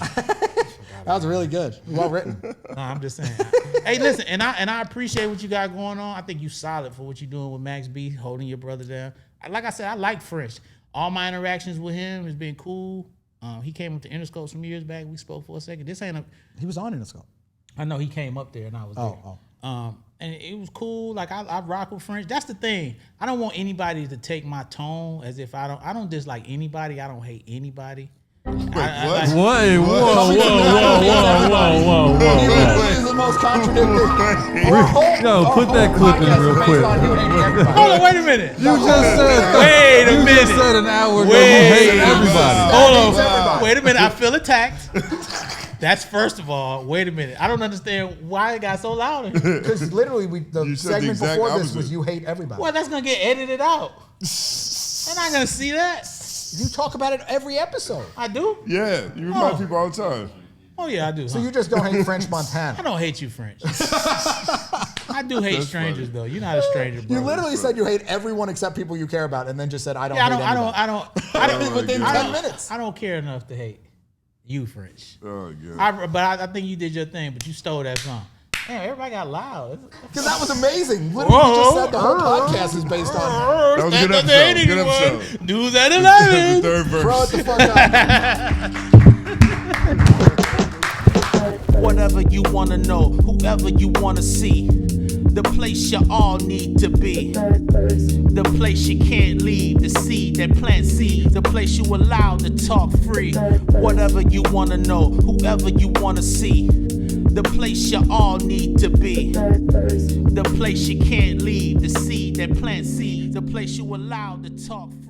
That was really good. Well written. No, I'm just saying. Hey, listen, and I appreciate what you got going on. I think you solid for what you're doing with Max B, holding your brother down. Like I said, I like French. All my interactions with him has been cool. He came up to Interscope some years back. We spoke for a second. This ain't a. He was on Interscope. I know he came up there and I was there. And it was cool. Like I rock with French. That's the thing. I don't want anybody to take my tone as if I don't dislike anybody. I don't hate anybody. Wait, what? Whoa, whoa, whoa, whoa, whoa, whoa, whoa, whoa, whoa. most contradicting. Yo, put that clip in real quick. Hold on, wait a minute. You just said. Wait a You minute. just said an hour ago. Wait. You hate everybody. Hold everybody. on. Wait a minute. I feel attacked. That's first of all. Wait a minute. I don't understand why it got so loud. Because literally, the You said the segment exact before this opposite. was you hate everybody. Well, that's gonna get edited out. They're not gonna see that. You talk about it every episode. I do. Yeah, you remind Oh. people all the time. Oh yeah, I do. So huh? you just don't hate French I Montana. don't hate you, French. I do hate strangers though. You're not a stranger, bro. You literally said you hate everyone except people you care about, and then just said I don't Yeah, hate anybody. I don't. Within I 10 don't- minutes. I don't care enough to hate you, French. Oh, God. I think you did your thing, but you stole that song. Damn, everybody got loud. Because that was amazing. Literally, you just said the whole podcast is based on That was a good episode. Good episode. News at The 11. third verse. throw it the fuck out. Whatever you wanna know, whoever you wanna see, the place you all need to be, the place you can't leave, the seed that plants seeds, the place you allowed to talk free. Whatever you wanna know, whoever you wanna see, the place you all need to be, the place you can't leave, the seed that plants seeds, the place you allowed to talk free.